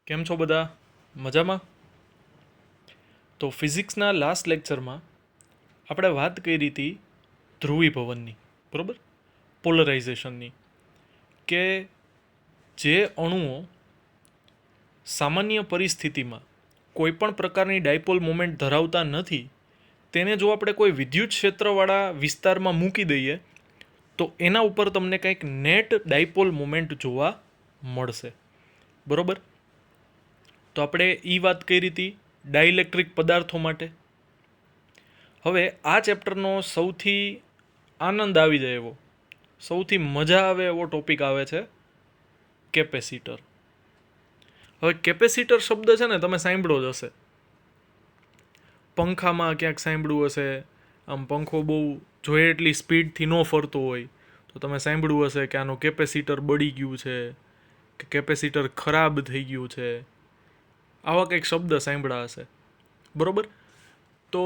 કેમ છો બધા? મજામાં? તો ફિઝિક્સના લાસ્ટ લેક્ચરમાં આપણે વાત કરી હતી ધ્રુવીભવનની, બરોબર? પોલરાઇઝેશનની, કે જે અણુઓ સામાન્ય પરિસ્થિતિમાં કોઈ પણ પ્રકારની ડાયપોલ મોમેન્ટ ધરાવતા નથી, તેને જો આપણે કોઈ વિદ્યુત ક્ષેત્રવાળા વિસ્તારમાં મૂકી દઈએ તો એના ઉપર તમને કંઈક નેટ ડાયપોલ મોમેન્ટ જોવા મળશે, બરોબર? તો આપણે એ વાત કરી હતી ડાઇલેક્ટ્રિક પદાર્થો માટે. હવે આ ચેપ્ટરનો સૌથી આનંદ આવી જાય એવો, સૌથી મજા આવે એવો ટોપિક આવે છે કેપેસિટર. હવે કેપેસિટર શબ્દ છે ને તમે સાંભળ્યો જ હશે, પંખામાં ક્યાંક સાંભળ્યું હશે. આમ પંખો બહુ જોઈએ એટલી સ્પીડથી ન ફરતો હોય તો તમે સાંભળ્યું હશે કે આનું કેપેસિટર બળી ગયું છે, કે કેપેસિટર ખરાબ થઈ ગયું છે. આવા કંઈક શબ્દ સાંભળ્યા હશે, બરોબર? તો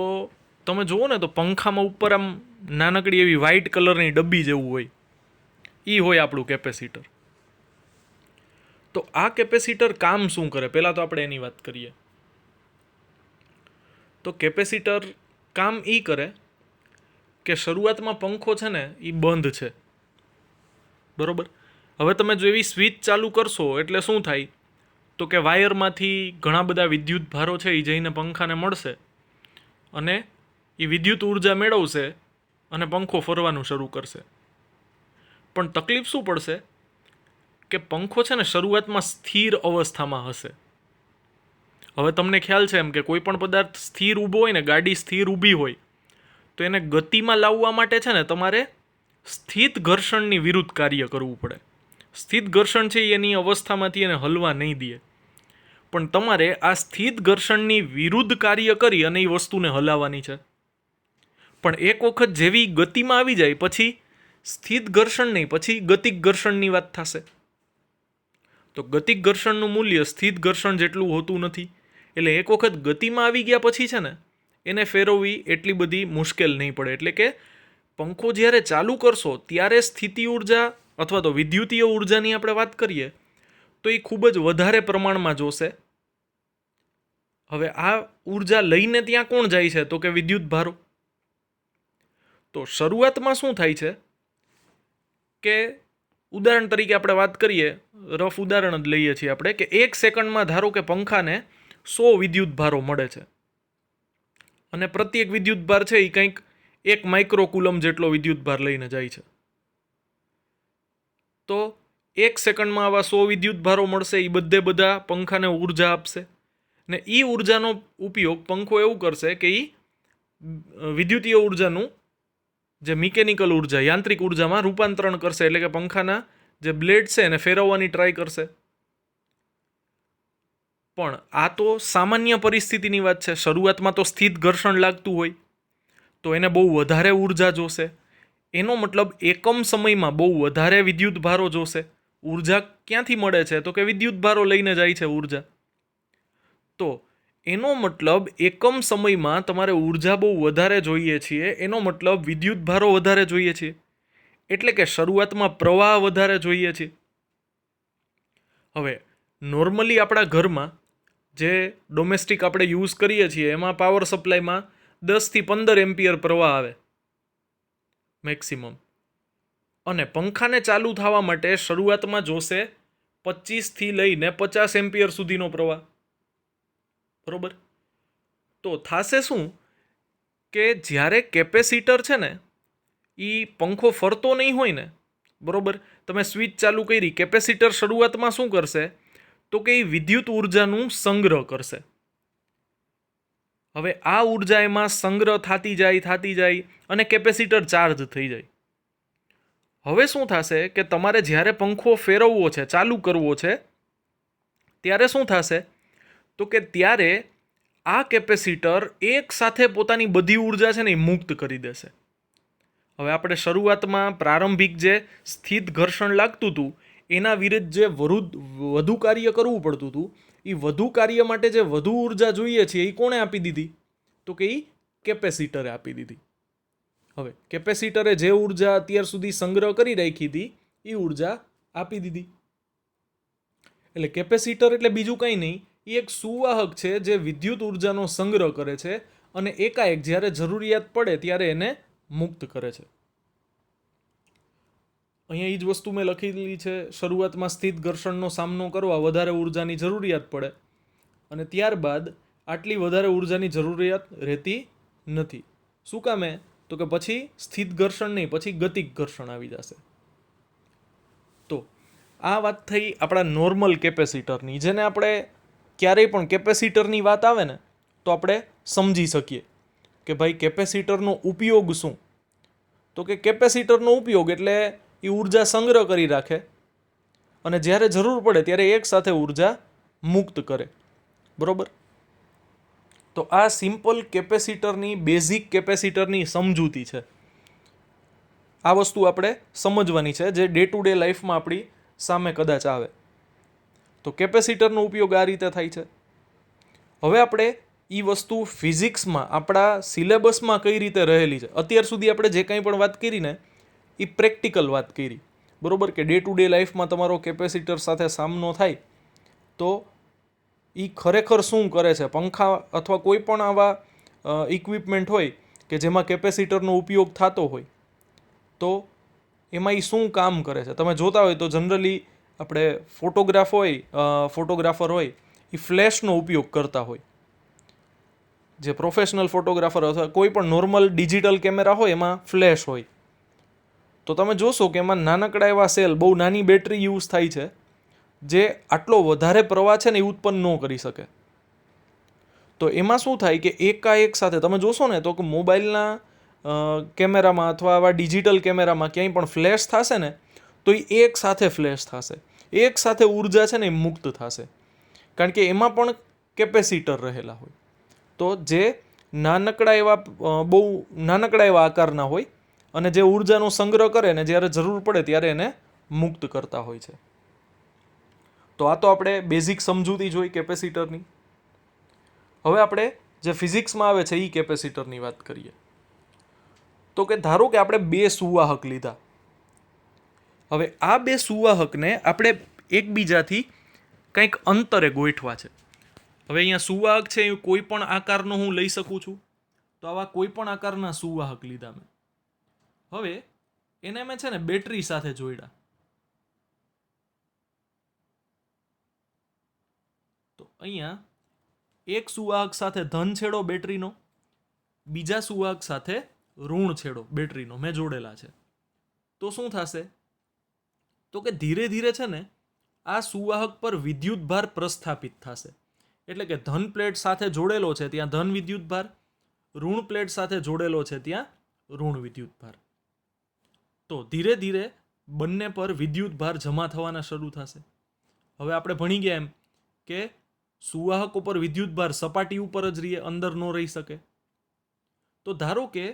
તમે જુઓ ને તો પંખામાં ઉપર આમ નાનકડી એવી વ્હાઇટ કલરની ડબ્બી જેવું હોય, એ હોય આપણું કેપેસિટર. તો આ કેપેસિટર કામ શું કરે પહેલાં તો આપણે એની વાત કરીએ. તો કેપેસિટર કામ એ કરે કે શરૂઆતમાં પંખો છે ને એ બંધ છે, બરોબર? હવે તમે જો એવી સ્વિચ ચાલુ કરશો એટલે શું થાય? તો કે વાયરમાંથી ઘણા બધા વિદ્યુત ભારો છે એ જઈને પંખાને મળશે અને એ વિદ્યુત ઉર્જા મેળવશે અને પંખો ફરવાનું શરૂ કરશે. પણ તકલીફ શું પડશે કે પંખો છે ને શરૂઆતમાં સ્થિર અવસ્થામાં હશે. હવે તમને ખ્યાલ છે એમ કે કોઈ પણ પદાર્થ સ્થિર ઊભો હોય ને, ગાડી સ્થિર ઊભી હોય તો એને ગતિમાં લાવવા માટે છે ને તમારે સ્થિત ઘર્ષણની વિરુદ્ધ કાર્ય કરવું પડે. સ્થિત ઘર્ષણ છે એની અવસ્થામાંથી એને હલવા નહીં દે, પણ તમારે આ સ્થિત ઘર્ષણની વિરુદ્ધ કાર્ય કરી અને એ વસ્તુને હલાવવાની છે. પણ એક વખત જેવી ગતિમાં આવી જાય પછી સ્થિત ઘર્ષણ નહીં, પછી ગતિક ઘર્ષણની વાત થશે. તો ગતિક ઘર્ષણનું મૂલ્ય સ્થિત ઘર્ષણ જેટલું હોતું નથી, એટલે એક વખત ગતિમાં આવી ગયા પછી છે ને એને ફેરવવી એટલી બધી મુશ્કેલ નહીં પડે. એટલે કે પંખો જ્યારે ચાલુ કરશો ત્યારે સ્થિતિ ઉર્જા અથવા તો વિદ્યુતીય ઉર્જાની આપણે વાત કરીએ તો એ ખૂબ જ વધારે પ્રમાણમાં જોશે. હવે આ ઉર્જા લઈને ત્યાં કોણ જાય છે? તો કે વિદ્યુત ભારો. તો શરૂઆતમાં શું થાય છે કે ઉદાહરણ તરીકે આપણે વાત કરીએ, રફ ઉદાહરણ જ લઈએ છીએ આપણે, કે 1 સેકન્ડમાં ધારો કે પંખાને 100 વિદ્યુત ભારો મળે છે અને પ્રત્યેક વિદ્યુત ભાર છે એ કંઈક 1 માઇક્રોકુલમ જેટલો વિદ્યુત ભાર લઈને જાય છે. તો 1 સેકન્ડમાં આવા 100 વિદ્યુત ભારો મળશે, એ બધા પંખાને ઉર્જા આપશે ને એ ઉર્જાનો ઉપયોગ પંખો એવું કરશે કે એ વિદ્યુતીય ઉર્જાનું જે મિકેનિકલ ઉર્જા, યાંત્રિક ઉર્જામાં રૂપાંતરણ કરશે. એટલે કે પંખાના જે બ્લેડ છે એને ફેરવવાની ટ્રાય કરશે. પણ આ તો સામાન્ય પરિસ્થિતિની વાત છે. શરૂઆતમાં તો સ્થિત ઘર્ષણ લાગતું હોય તો એને બહુ વધારે ઉર્જા જોશે. એનો મતલબ એકમ સમયમાં બહુ વધારે વિદ્યુત ભારો જોશે. ઉર્જા ક્યાંથી મળે છે? તો કે વિદ્યુત ભારો લઈને જાય છે ઉર્જા. તો એનો મતલબ એકમ સમયમાં તમારે ઉર્જા બહુ વધારે જોઈએ છીએ, એનો મતલબ વિદ્યુત ભારો વધારે જોઈએ છે, એટલે કે શરૂઆતમાં પ્રવાહ વધારે જોઈએ છે. હવે નોર્મલી આપણા ઘરમાં જે ડોમેસ્ટિક આપણે યુઝ કરીએ છીએ એમાં પાવર સપ્લાયમાં 10 થી 15 એમ્પિયર પ્રવાહ આવે મેક્સિમમ, અને પંખાને ચાલુ થવા માટે શરૂઆતમાં જોશે 25 થી લઈને 50 એમ્પિયર સુધીનો પ્રવાહ, બરોબર? તો થશે શું કે જ્યારે કેપેસિટર છે ને એ પંખો ફરતો નહીં હોય ને, બરોબર, તમે સ્વિચ ચાલુ કરી, કેપેસિટર શરૂઆતમાં શું કરશે? તો કે એ વિદ્યુત ઉર્જાનું સંગ્રહ કરશે. હવે આ ઉર્જા એમાં સંગ્રહ થતી જાય અને કેપેસિટર ચાર્જ થઈ જાય. હવે શું થશે કે તમારે જ્યારે પંખો ફેરવવો છે, ચાલુ કરવો છે, ત્યારે શું થશે? તો કે ત્યારે આ કેપેસિટર એક સાથે પોતાની બધી ઉર્જા છે ને એ મુક્ત કરી દેશે. હવે આપણે શરૂઆતમાં પ્રારંભિક જે સ્થિત ઘર્ષણ લાગતું હતું એના વિરુદ્ધ જે વધુ કાર્ય કરવું પડતું હતું, એ વધુ કાર્ય માટે જે વધુ ઉર્જા જોઈએ છે એ કોણે આપી દીધી? તો કે એ કેપેસિટરે આપી દીધી. હવે કેપેસિટરે જે ઉર્જા અત્યાર સુધી સંગ્રહ કરી રાખી હતી એ ઉર્જા આપી દીધી. એટલે કેપેસિટર એટલે બીજું કંઈ નહીં, એ એક સુવાહક છે જે વિદ્યુત ઉર્જાનો સંગ્રહ કરે છે અને એકાએક જ્યારે જરૂરિયાત પડે ત્યારે એને મુક્ત કરે છે. અહીંયા એ જ વસ્તુ મેં લખેલી છે, શરૂઆતમાં સ્થિત ઘર્ષણનો સામનો કરવા વધારે ઉર્જાની જરૂરિયાત પડે અને ત્યારબાદ આટલી વધારે ઉર્જાની જરૂરિયાત રહેતી નથી. શું કામે? તો કે પછી સ્થિત ઘર્ષણ નહીં, પછી ગતિક ઘર્ષણ આવી જશે. તો આ વાત થઈ આપણા નોર્મલ કેપેસિટરની, જેને આપણે ક્યારેય પણ કેપેસિટરની વાત આવે ને તો આપણે સમજી શકીએ કે ભાઈ કેપેસિટરનો ઉપયોગ શું. તો કે કેપેસિટરનો ઉપયોગ એટલે એ ઉર્જા સંગ્રહ કરી રાખે અને જ્યારે જરૂર પડે ત્યારે એકસાથે ઉર્જા મુક્ત કરે. બરોબર? તો આ સિમ્પલ કેપેસિટરની, બેઝિક કેપેસિટરની સમજૂતી છે. આ વસ્તુ આપણે સમજવાની છે જે ડે ટુ ડે લાઈફમાં આપણી સામે કદાચ આવે. તો કેપેસિટરનો ઉપયોગ આ રીતે થાય છે. હવે આપણે એ વસ્તુ ફિઝિક્સમાં આપણા સિલેબસમાં કઈ રીતે રહેલી છે. અત્યાર સુધી આપણે જે કંઈ પણ વાત કરી ને એ પ્રેક્ટિકલ વાત કરી. બરોબર? કે ડે ટુ ડે લાઈફમાં તમારો કેપેસિટર સાથે સામનો થાય તો એ ખરેખર શું કરે છે. પંખા અથવા કોઈ પણ આવા ઇક્વિપમેન્ટ હોય કે જેમાં કેપેસિટરનો ઉપયોગ થતો હોય તો એમાં એ શું કામ કરે છે. તમે જોતા હોય તો જનરલી આપણે ફોટોગ્રાફર હોય એ ફ્લેશનો ઉપયોગ કરતા હોય. જે પ્રોફેશનલ ફોટોગ્રાફર અથવા કોઈ પણ નોર્મલ ડિજિટલ કેમેરા હોય એમાં ફ્લેશ હોય. તો તમે જોશો કે એમાં નાનકડા એવા સેલ, બહુ નાની બેટરી યુઝ થાય છે જે આટલો વધારે પ્રવાહ છે ને એ ઉત્પન્ન ન કરી શકે. તો એમાં શું થાય કે એકાએક સાથે તમે જોશો ને તો કે મોબાઈલના કેમેરામાં અથવા આવા ડિજિટલ કેમેરામાં ક્યાંય પણ ફ્લેશ થશે ને તો એ એક સાથે ફ્લેશ થશે, એક સાથે ઉર્જા છે ને એ મુક્ત થશે. કારણ કે એમાં પણ કેપેસિટર રહેલા હોય. તો જે બહુ નાનકડા એવા આકારના હોય અને જે ઉર્જાનો સંગ્રહ કરે ને જ્યારે જરૂર પડે ત્યારે એને મુક્ત કરતા હોય છે. તો આ તો આપણે બેઝિક સમજૂતી જોઈ કેપેસિટરની. હવે આપણે જે ફિઝિક્સમાં આવે છે એ કેપેસિટરની વાત કરીએ. તો કે ધારો કે આપણે બે સુવાહક લીધા. હવે આ બે સુવાહકને આપણે એકબીજાથી કંઈક અંતરે ગોઠવા છે. હવે અહીંયા સુવાહક છે એ કોઈ પણ આકારનો હું લઈ શકું છું. તો આવા કોઈ પણ આકારના સુવાહક લીધા મેં. હવે એને મેં છે ને બેટરી સાથે જોડ્યા. તો અહીંયા એક સુવાહક સાથે ધન છેડો બેટરીનો, બીજા સુવાહક સાથે ઋણ છેડો બેટરીનો મેં જોડેલા છે. તો શું થશે? તો કે ધીરે ધીરે છે ને આ સુવાહક પર વિદ્યુત ભાર પ્રસ્થાપિત થશે. એટલે કે ધન પ્લેટ સાથે જોડેલો છે ત્યાં ધન વિદ્યુત ભાર, ઋણ પ્લેટ સાથે જોડેલો છે ત્યાં ઋણ વિદ્યુત ભાર. તો ધીરે ધીરે બંને પર વિદ્યુત ભાર જમા થવાના શરૂ થશે. હવે આપણે ભણી ગયા એમ કે સુવાહક ઉપર વિદ્યુત ભાર સપાટી ઉપર જ રહે, અંદર ન રહી શકે. તો ધારો કે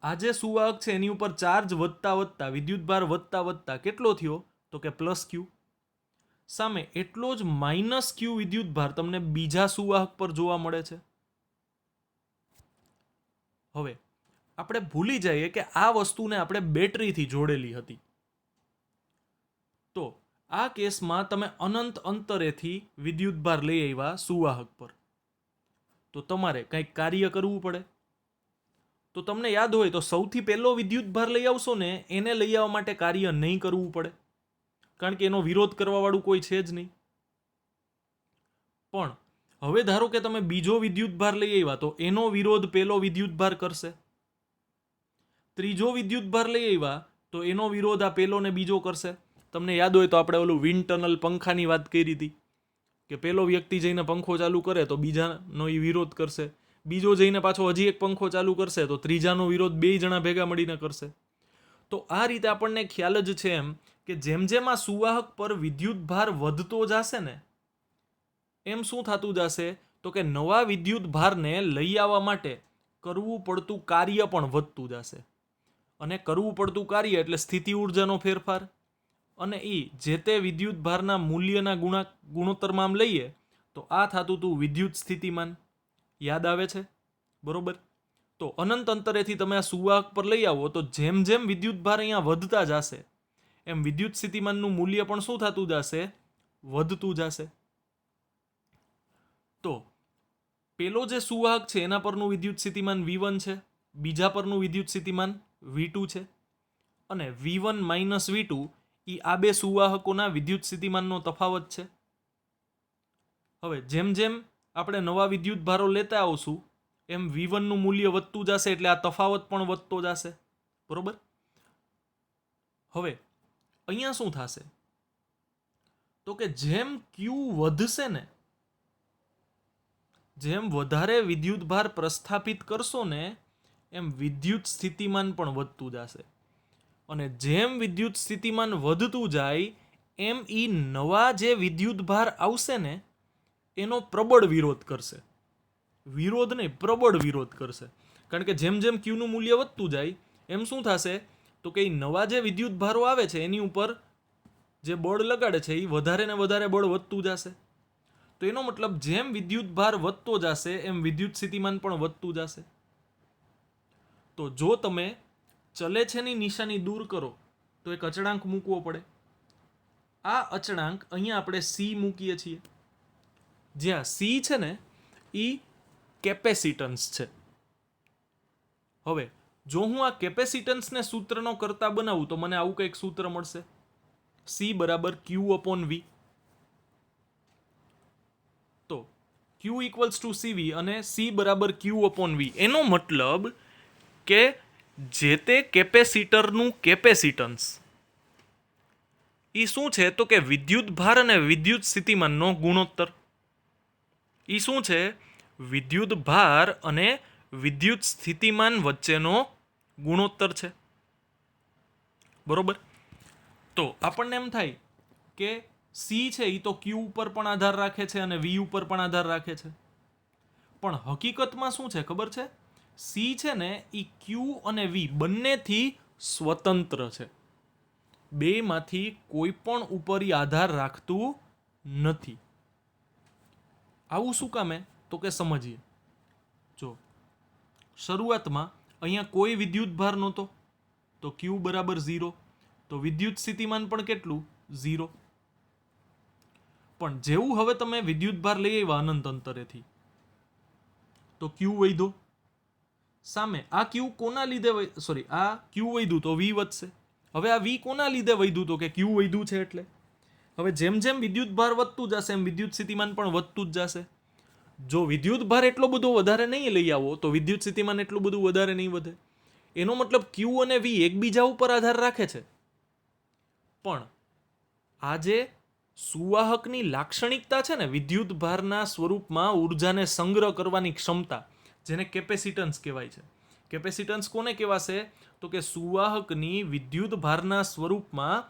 આ જે સુવાહક છે એની ઉપર ચાર્જ વધતા વધતા, વિદ્યુત ભાર વધતા વધતા કેટલો થયો? તો કે +Q. સામે એટલો જ -Q વિદ્યુત ભાર તમને બીજા સુવાહક પર જોવા મળે છે. હવે આપણે ભૂલી જઈએ કે આ વસ્તુને આપણે બેટરીથી જોડેલી હતી. તો આ કેસમાં તમે અનંત અંતરેથી વિદ્યુત ભાર લઈ આવ્યા સુવાહક પર. તો તમારે કંઈક કાર્ય કરવું પડે. તો તમને યાદ હોય તો સૌથી પહેલો વિદ્યુત ભાર લઈ આવશો ને એને લઈ આવવા માટે કાર્ય નહીં કરવું પડે. કારણ કે એનો વિરોધ કરવાવાળું કોઈ છે જ નહીં. પણ હવે ધારો કે તમે બીજો વિદ્યુત ભાર લઈ આવ્યા તો એનો વિરોધ પેલો વિદ્યુત ભાર કરશે. ત્રીજો વિદ્યુત ભાર લઈ આવ્યા તો એનો વિરોધ આ પેલો ને બીજો કરશે. તમને યાદ હોય તો આપણે ઓલું વિન્ડ ટનલ પંખાની વાત કરી હતી કે પેલો વ્યક્તિ જઈને પંખો ચાલુ કરે તો બીજાનો એ વિરોધ કરશે, બીજો જઈને પાછો હજી એક પંખો ચાલુ કરશે તો ત્રીજાનો વિરોધ બે જણા ભેગા મળીને કરશે. તો આ રીતે આપણને ખ્યાલ જ છે એમ કે જેમ જેમ આ સુવાહક પર વિદ્યુત ભાર વધતો જશે ને એમ શું થતું જશે? તો કે નવા વિદ્યુત ભારને લઈ આવવા માટે કરવું પડતું કાર્ય પણ વધતું જશે. અને કરવું પડતું કાર્ય એટલે સ્થિતિ ઉર્જાનો ફેરફાર. અને એ જે તે વિદ્યુત ભારના મૂલ્યના ગુણોત્તરમાં આમ લઈએ તો આ થતું હતું વિદ્યુત સ્થિતિમાન. યાદ આવે છે? બરોબર. તો અનંત અંતરેથી તમે આ સુવાહક પર લઈ આવો તો જેમ જેમ વિદ્યુત ભાર અહીંયા વધતા જશે એમ વિદ્યુત સ્થિતિમાનનું મૂલ્ય પણ શું થતું જશે? વધતું જશે. તો પેલો જે સુવાહક છે એના પરનું વિદ્યુત સ્થિતિમાન V1 છે, બીજા પરનું વિદ્યુત સ્થિતિમાન V2 છે, અને V1 માઇનસ V2 એ આ બે સુવાહકોના વિદ્યુત સ્થિતિમાનનો તફાવત છે. હવે જેમ જેમ આપણે નવા વિદ્યુત ભારો લેતા આવશું એમ V1 નું મૂલ્ય વધતું જશે, એટલે આ તફાવત પણ વધતો જશે. બરોબર. હવે અહીંયા શું થશે તો કે જેમ Q વધશે ને, જેમ વધારે વિદ્યુત ભાર પ્રસ્થાપિત કરશો ને એમ વિદ્યુત સ્થિતિમાન પણ વધતું જશે. અને જેમ વિદ્યુત સ્થિતિમાન વધતું જાય એમ ઈ નવા જે વિદ્યુત ભાર આવશે ને એનો પ્રબળ વિરોધ કરશે. વિરોધ નહીં, પ્રબળ વિરોધ કરશે. કારણ કે જેમ જેમ Q નું મૂલ્ય વધતું જાય એમ શું થશે તો કે નવા જે વિદ્યુત ભારો આવે છે એની ઉપર જે બળ લગાડે છે એ વધારે ને વધારે બળ વધતું જશે. તો એનો મતલબ જેમ વિદ્યુત ભાર વધતો જશે એમ વિદ્યુત સ્થિતિમાન પણ વધતું જશે. તો જો તમે ચલે છે ની નિશાની દૂર કરો તો એક અચળાંક મૂકવો પડે. આ અચળાંક અહીંયા આપણે C મૂકીએ છીએ, જ્યાં C છે ને એ કેપેસિટન્સ છે. હવે જો હું આ કેપેસિટન્સને સૂત્રનો કરતા બનાવું તો મને આવું કંઈક સૂત્ર મળશે, C બરાબર Q/V. તો Q ઇક્વલ્સ ટુ CV અને C બરાબર Q/V. એનો મતલબ કે જે તે કેપેસિટરનું કેપેસિટન્સ એ શું છે તો કે વિદ્યુત ભાર અને વિદ્યુત સ્થિતિમાનનો ગુણોત્તર. એ શું છે? વિદ્યુત ભાર અને વિદ્યુત સ્થિતિમાન વચ્ચેનો ગુણોત્તર છે. બરોબર. તો આપણને એમ થાય કે C છે એ તો Q ઉપર પણ આધાર રાખે છે અને V ઉપર પણ આધાર રાખે છે. પણ હકીકતમાં શું છે ખબર છે? C છે ને એ Q અને V બંનેથી સ્વતંત્ર છે. બેમાંથી કોઈ પણ ઉપર આધાર રાખતું નથી. આવું શું કામે તો કે સમજીએ. જો શરૂઆતમાં અહીંયા કોઈ વિદ્યુત ભાર નહોતો તો Q બરાબર 0, તો વિદ્યુત સ્થિતિમાન પણ કેટલું? 0. પણ જેવું હવે તમે વિદ્યુત ભાર લઈ આવ્યા અનંત અંતરેથી તો Q વધ્યો. સામે આ Q કોના લીધે આ Q વધ્યું તો V વધશે. હવે આ V કોના લીધે વધ્યું તો કે Q વધ્યું છે એટલે. હવે જેમ જેમ વિદ્યુત ભાર વધતું જશે એમ વિદ્યુત સ્થિતિમાન પણ વધતું જ જશે. જો વિદ્યુત ભાર એટલો બધો વધારે નહીં લઈ આવો તો વિદ્યુત સ્થિતિમાન એટલું બધું વધારે નહીં વધે. એનો મતલબ Q અને V એકબીજા ઉપર આધાર રાખે છે. પણ આ જે સુવાહકની લાક્ષણિકતા છે ને, વિદ્યુત ભારના સ્વરૂપમાં ઉર્જાને સંગ્રહ કરવાની ક્ષમતા, જેને કેપેસિટન્સ કહેવાય છે. કેપેસિટન્સ કોને કહેવાશે તો કે સુવાહકની વિદ્યુત ભારના સ્વરૂપમાં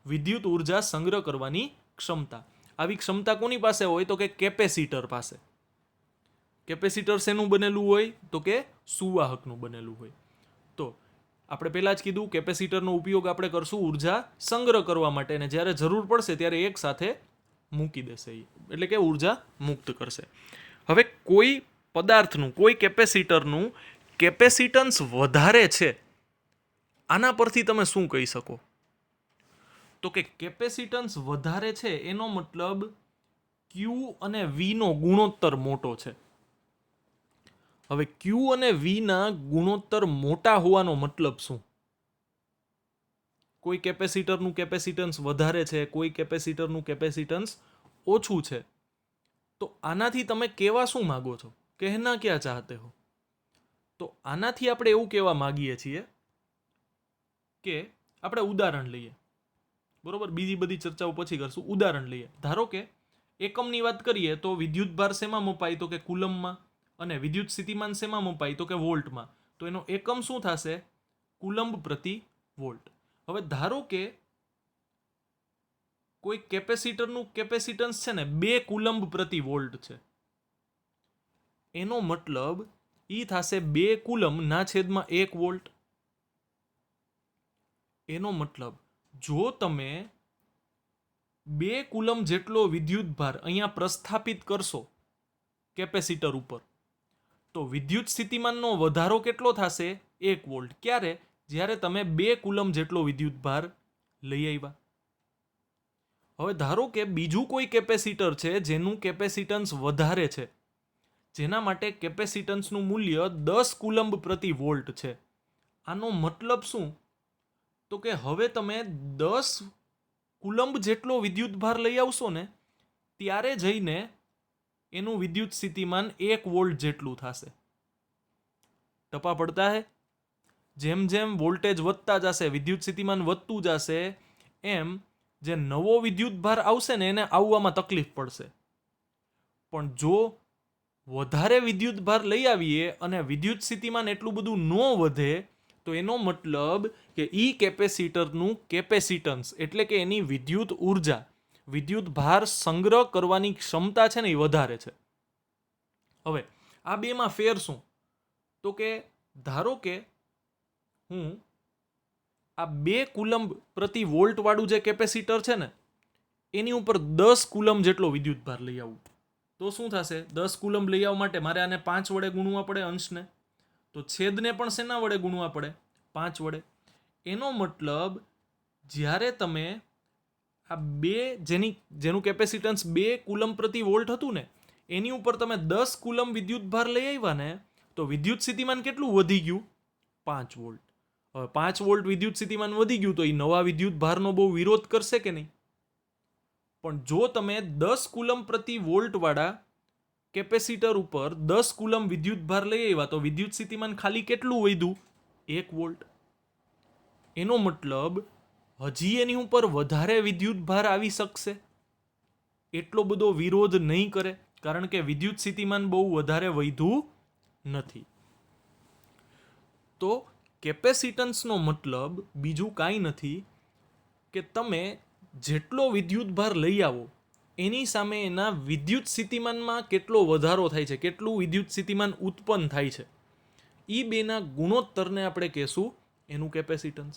વિદ્યુત ઉર્જા સંગ્રહ કરવાની ક્ષમતા. આવી ક્ષમતા કોની પાસે હોય તો કે કેપેસિટર પાસે. કેપેસિટર શેનું બનેલું હોય તો કે સુવાહકનું બનેલું હોય. તો આપણે પહેલાં જ કીધું કેપેસિટરનો ઉપયોગ આપણે કરશું ઉર્જા સંગ્રહ કરવા માટે, અને જ્યારે જરૂર પડશે ત્યારે એક સાથે મૂકી દેશે, એટલે કે ઉર્જા મુક્ત કરશે. હવે કોઈ પદાર્થનું, કોઈ કેપેસિટરનું કેપેસિટન્સ વધારે છે, આના પરથી તમે શું કહી શકો તો કે કેપેસિટન્સ વધારે છે એનો મતલબ Q અને V નો ગુણોત્તર મોટો છે. હવે Q અને V ના ગુણોત્તર મોટા હોવાનો મતલબ શું? કોઈ કેપેસિટરનું કેપેસિટન્સ વધારે છે, કોઈ કેપેસિટરનું કેપેસિટન્સ ઓછું છે. તો આનાથી તમે કહેવા શું માગો છો? કહેના ક્યાં ચાહતે હો? તો આનાથી આપણે એવું કહેવા માંગીએ છીએ કે આપણે ઉદાહરણ લઈએ. બરોબર, બીજી બધી ચર્ચાઓ પછી કરશું. ઉદાહરણ લઈએ. ધારો કે એકમની વાત કરીએ તો વિદ્યુત ભાર શેમાં મપાય તો કે કુલમમાં, અને વિદ્યુત સ્થિતિમાન શેમાં મપાય તો કે વોલ્ટમાં. તો એનો એકમ શું થશે? કુલંબ પ્રતિ વોલ્ટ. હવે ધારો કે કોઈ કેપેસિટરનું કેપેસિટન્સ છે ને 2 કુલંબ પ્રતિ વોલ્ટ છે. એનો મતલબ ઈ થશે 2 કુલમ ના છેદમાં 1 વોલ્ટ. એનો મતલબ જો તમે 2 કુલમ જેટલો વિદ્યુત ભાર અહીંયા પ્રસ્થાપિત કરશો કેપેસિટર ઉપર, તો વિદ્યુત સ્થિતિમાનનો વધારો કેટલો થશે? 1 વોલ્ટ. ક્યારે? જ્યારે તમે 2 કુલમ જેટલો વિદ્યુત ભાર લઈ આવ્યા. હવે ધારો કે બીજું કોઈ કેપેસિટર છે જેનું કેપેસિટન્સ વધારે છે, જેના માટે કેપેસિટન્સનું મૂલ્ય 10 કુલમ્બ પ્રતિ વોલ્ટ છે. આનો મતલબ શું? તો કે હવે તમે 10 કુલમ્બ જેટલો વિદ્યુતભાર લઈ આવશો ને ત્યારે જઈને એનું વિદ્યુત સ્થિતિમાન 1 વોલ્ટ જેટલું થશે. ટપા પડતા હે? જેમ જેમ વોલ્ટેજ વધતા જશે, વિદ્યુત સ્થિતિમાન વધતું જશે, એમ જે નવો વિદ્યુતભાર આવશે ને એને આવવામાં તકલીફ પડશે. પણ જો વધારે વિદ્યુતભાર લઈ આવીએ અને વિદ્યુત સ્થિતિમાન એટલું બધું ન વધે, તો એનો મતલબ કે ઈ કેપેસિટરનું કેપેસિટન્સ એટલે કે એની વિદ્યુત ઉર્જા, વિદ્યુત ભાર સંગ્રહ કરવાની ક્ષમતા છે ને એ વધારે છે. હવે આ બેમાં ફેર શું? તો કે ધારો કે હું આ 2 કુલમ્બ પ્રતિ વોલ્ટ વાળું જે કેપેસિટર છે ને એની ઉપર 10 કુલમ્બ જેટલો વિદ્યુતભાર લઈ આવું, તો શું થશે? 10 કુલમ્બ લઈ આવવા માટે મારે આને 5 વડે ગુણવા પડે અંશને, તો છેદને પણ શેના વડે ગુણવા પડે? 5 વડે. એનો મતલબ જ્યારે તમે આ જેનું કેપેસિટન્સ 2 કુલમ્બ પ્રતિ વોલ્ટ હતું ને એની ઉપર તમે 10 કુલમ્બ વિદ્યુતભાર લઈ આવ્યા ને, તો વિદ્યુત સ્થિતિમાન કેટલું વધી ગયું? 5 વોલ્ટ. હવે 5 વોલ્ટ વિદ્યુત સ્થિતિમાન વધી ગયું તો એ નવા વિદ્યુતભારનો બહુ વિરોધ કરશે કે નહીં? પણ જો તમે 10 કુલમ્બ પ્રતિ વોલ્ટ વાળા કેપેસિટર ઉપર 10 કુલમ્બ વિદ્યુતભાર લઈ આવ્યા તો વિદ્યુત સ્થિતિમાન ખાલી કેટલું વધ્યું? 1 વોલ્ટ. એનો મતલબ હજી એની ઉપર વધારે વિદ્યુતભાર આવી શકશે, એટલો બધો વિરોધ નહીં કરે, કારણ કે વિદ્યુત સ્થિતિમાન બહુ વધારે વધ્યું નથી. તો કેપેસિટન્સનો મતલબ બીજું કાંઈ નથી કે તમે જેટલો વિદ્યુતભાર લઈ આવો એની સામે એના વિદ્યુત સ્થિતિમાનમાં કેટલો વધારો થાય છે, કેટલું વિદ્યુત સ્થિતિમાન ઉત્પન્ન થાય છે, એ બેના ગુણોત્તરને આપણે કહેશું એનું કેપેસિટન્સ.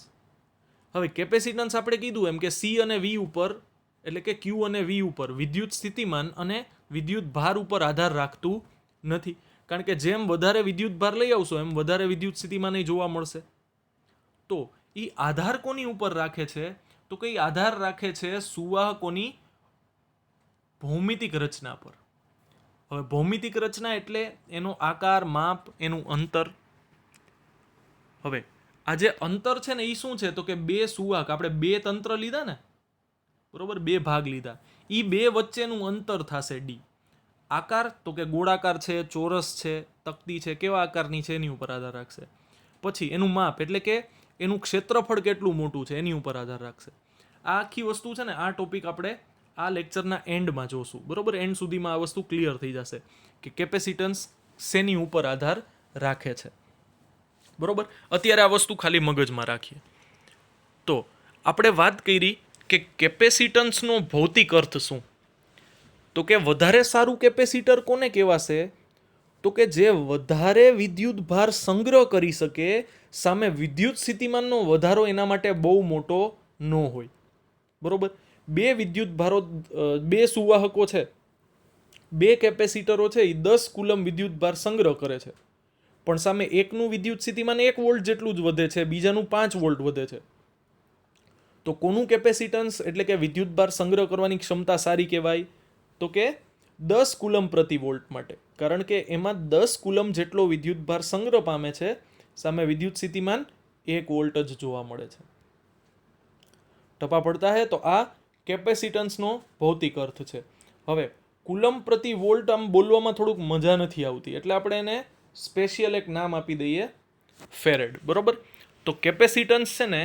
હવે કેપેસિટન્સ આપણે કીધું એમ કે સી અને વી ઉપર એટલે કે ક્યુ અને વી ઉપર વિદ્યુત સ્થિતિમાન અને વિદ્યુત ભાર ઉપર આધાર રાખતું નથી, કારણ કે જેમ વધારે વિદ્યુત ભાર લઈ આવશો એમ વધારે વિદ્યુત સ્થિતિમાન જોવા મળશે. તો એ આધાર કોની ઉપર રાખે છે? તો કે આધાર રાખે છે સુવાહકોની ભૌમિતિક રચના પર. હવે ભૌમિતિક રચના એટલે એનો આકાર, માપ, એનું અંતર. હવે આ જે અંતર છે ને એ શું છે? તો કે 2 સુવાહક, આપણે 2 તંત્ર લીધા ને, બરોબર, 2 ભાગ લીધા, એ 2 વચ્ચેનું અંતર થશે ડી. આકાર તો કે ગોળાકાર છે, ચોરસ છે, તકતી છે, કેવા આકારની છે એની ઉપર આધાર રાખશે. પછી એનું માપ એટલે કે એનું ક્ષેત્રફળ કેટલું મોટું છે એની ઉપર આધાર રાખશે. આ આખી વસ્તુ છે ને આ ટોપિક આપણે આ લેક્ચરના એન્ડમાં જોશું, બરોબર. એન્ડ સુધીમાં આ વસ્તુ ક્લિયર થઈ જશે કે કેપેસિટન્સ શેની ઉપર આધાર રાખે છે, બરોબર. અત્યારે આ વસ્તુ ખાલી મગજમાં રાખીએ. તો આપણે વાત કરી કે કેપેસિટન્સનો ભૌતિક અર્થ શું? તો કે વધારે સારું કેપેસિટર કોને કહેવાશે? તો કે જે વધારે વિદ્યુત ભાર સંગ્રહ કરી શકે, સામે વિદ્યુત સ્થિતિમાનનો વધારો એના માટે બહુ મોટો ન હોય, બરોબર. 2 વિદ્યુત ભારો, 2 સુવાહકો છે, 2 કેપેસિટરો છે, એ 10 કુલમ વિદ્યુત ભાર સંગ્રહ કરે છે, પણ સામે એકનું વિદ્યુત સ્થિતિમાન 1 વોલ્ટ જેટલું જ વધે છે, બીજાનું 5 વોલ્ટ વધે છે. તો કોનું કેપેસિટન્સ એટલે કે વિદ્યુત ભાર સંગ્રહ કરવાની ક્ષમતા સારી કહેવાય? તો કે 10 કુલમ પ્રતિ વોલ્ટ માટે, કારણ કે એમાં 10 કુલમ જેટલો વિદ્યુત ભાર સંગ્રહ પામે છે, સામે વિદ્યુત સ્થિતિમાન 1 વોલ્ટ જ જોવા મળે છે. ટપા પડતા હે? તો આ કેપેસિટન્સનો ભૌતિક અર્થ છે. હવે કુલમ પ્રતિ વોલ્ટ આમ બોલવામાં થોડુંક મજા નથી આવતી, એટલે આપણે એને સ્પેશિયલ એક નામ આપી દઈએ, ફેરેડ, બરોબર. તો કેપેસિટન્સ છે ને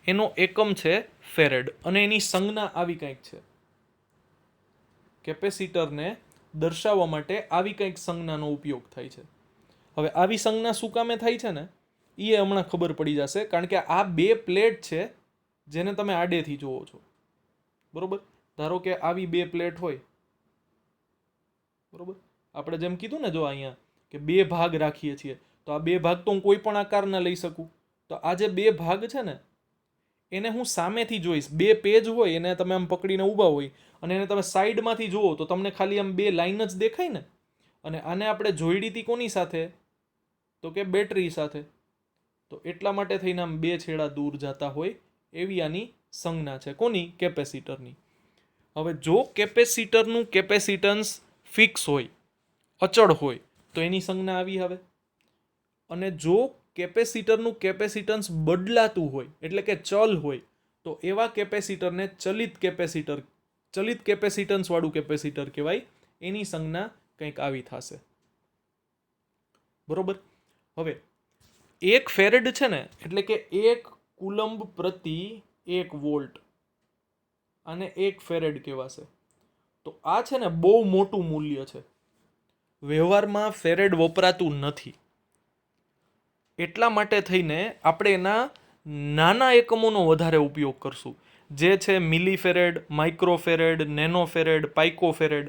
એનો એકમ છે ફેરેડ, અને એની સંજ્ઞા આવી કંઈક છે. કેપેસિટરને દર્શાવવા માટે આવી કંઈક સંજ્ઞાનો ઉપયોગ થાય છે. હવે આવી સંજ્ઞા શું કામે થાય છે ને એ હમણાં ખબર પડી જશે, કારણ કે આ 2 પ્લેટ છે જેને તમે આડેથી જોવો છો, બરોબર. ધારો કે આવી 2 પ્લેટ હોય, બરોબર. આપણે જેમ કીધું ને, જો અહીંયા કે 2 ભાગ રાખીએ છીએ, તો આ 2 ભાગ તો હું કોઈ પણ આકારના લઈ શકું. તો આ જે 2 ભાગ છે ને એને હું સામેથી જોઈશ. 2 પેજ હોય એને તમે આમ પકડીને ઊભા હોય અને એને તમે સાઈડમાંથી જુઓ તો તમને ખાલી આમ 2 લાઈન જ દેખાય ને. અને આને આપણે જોઈડી હતી કોની સાથે? તો કે બેટરી સાથે. તો એટલા માટે થઈને આમ 2 છેડા દૂર જતા હોય એવી આની સંજ્ઞા છે. કોની? કેપેસિટરની. હવે જો કેપેસિટરનું કેપેસિટન્સ ફિક્સ હોય, અચળ હોય, તો એની સંજ્ઞા આવી આવે. અને જો કેપેસિટરનું કેપેસિટન્સ બદલાતું હોય એટલે કે ચલ હોય, તો એવા કેપેસિટરને ચલિત કેપેસિટન્સ વાળું કેપેસિટર કહેવાય. એની સંજ્ઞા કંઈક આવી થશે. બરોબર. હવે 1 ફેરેડ છે ને, એટલે કે 1 કુલમ્બ પ્રતિ 1 વોલ્ટ, આને 1 ફેરેડ કહેવાશે. તો આ છે ને બહુ મોટું મૂલ્ય છે. વ્યવહારમાં ફેરેડ વપરાતું નથી. એટલા માટે થઈને આપણે એના નાના એકમોનો વધારે ઉપયોગ કરશું, જે છે મિલીફેરેડ, માઇક્રોફેરેડ, નેનોફેરેડ, પાઇકોફેરેડ.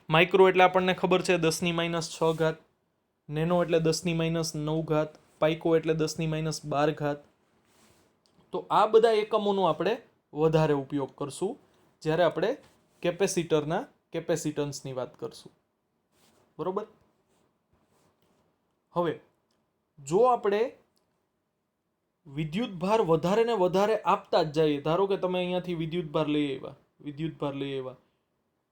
માઇક્રો એટલે આપણને ખબર છે 10⁻6 ઘાત, નેનો એટલે 10⁻9 ઘાત, પાઇકો એટલે 10⁻12 ઘાત. તો આ બધા એકમોનો આપણે વધારે ઉપયોગ કરશું જ્યારે આપણે કેપેસિટરના કેપેસિટન્સની વાત કરશું. બરોબર. હવે જો આપણે વિદ્યુત ભાર વધારે ને વધારે આપતા જ જઈએ, ધારો કે તમે અહીંયાથી વિદ્યુત ભાર લઈ આવ્યા,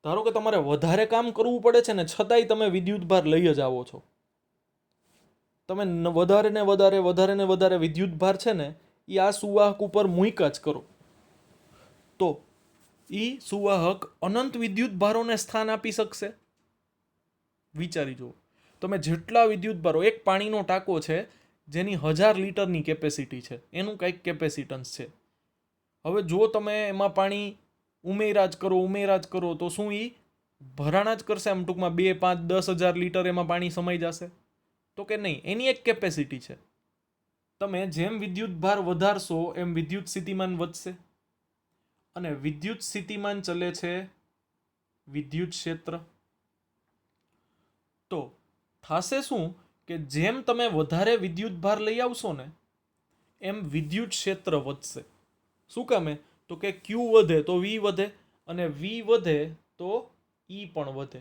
ધારો કે તમારે વધારે કામ કરવું પડે છે ને છતાંય તમે વિદ્યુત ભાર લઈ જ આવો છો. તમે વધારે ને વધારે વિદ્યુત ભાર છે ને એ આ સુવાહક ઉપર મૂક્યા જ કરો, તો એ સુવાહક અનંત વિદ્યુત ભારોને સ્થાન આપી શકશે. વિચારી જુઓ, તમે જેટલા વિદ્યુત ભારો, એક પાણીનો ટાંકો છે જેની 1000 લીટરની કેપેસિટી છે, એનું કંઈક કેપેસિટન્સ છે. હવે જો તમે એમાં પાણી ઉમેરા જ કરો તો શું એ ભરાણા જ કરશે? આમ ટૂંકમાં 2, 5, 10,000 લીટર એમાં પાણી સમાઈ જશે? તો કે નહીં, એની એક કેપેસિટી છે. તમે જેમ વિદ્યુત ભાર વધારશો એમ વિદ્યુત સ્થિતિમાન વધશે, અને વિદ્યુત સ્થિતિમાન ચલે છે વિદ્યુત ક્ષેત્ર. તો થશે શું કે જેમ તમે વધારે વિદ્યુત ભાર લઈ આવશો ને એમ વિદ્યુત ક્ષેત્ર વધશે. શું કામે? તો કે Q વધે તો V વધે, અને V વધે તો E પણ વધે.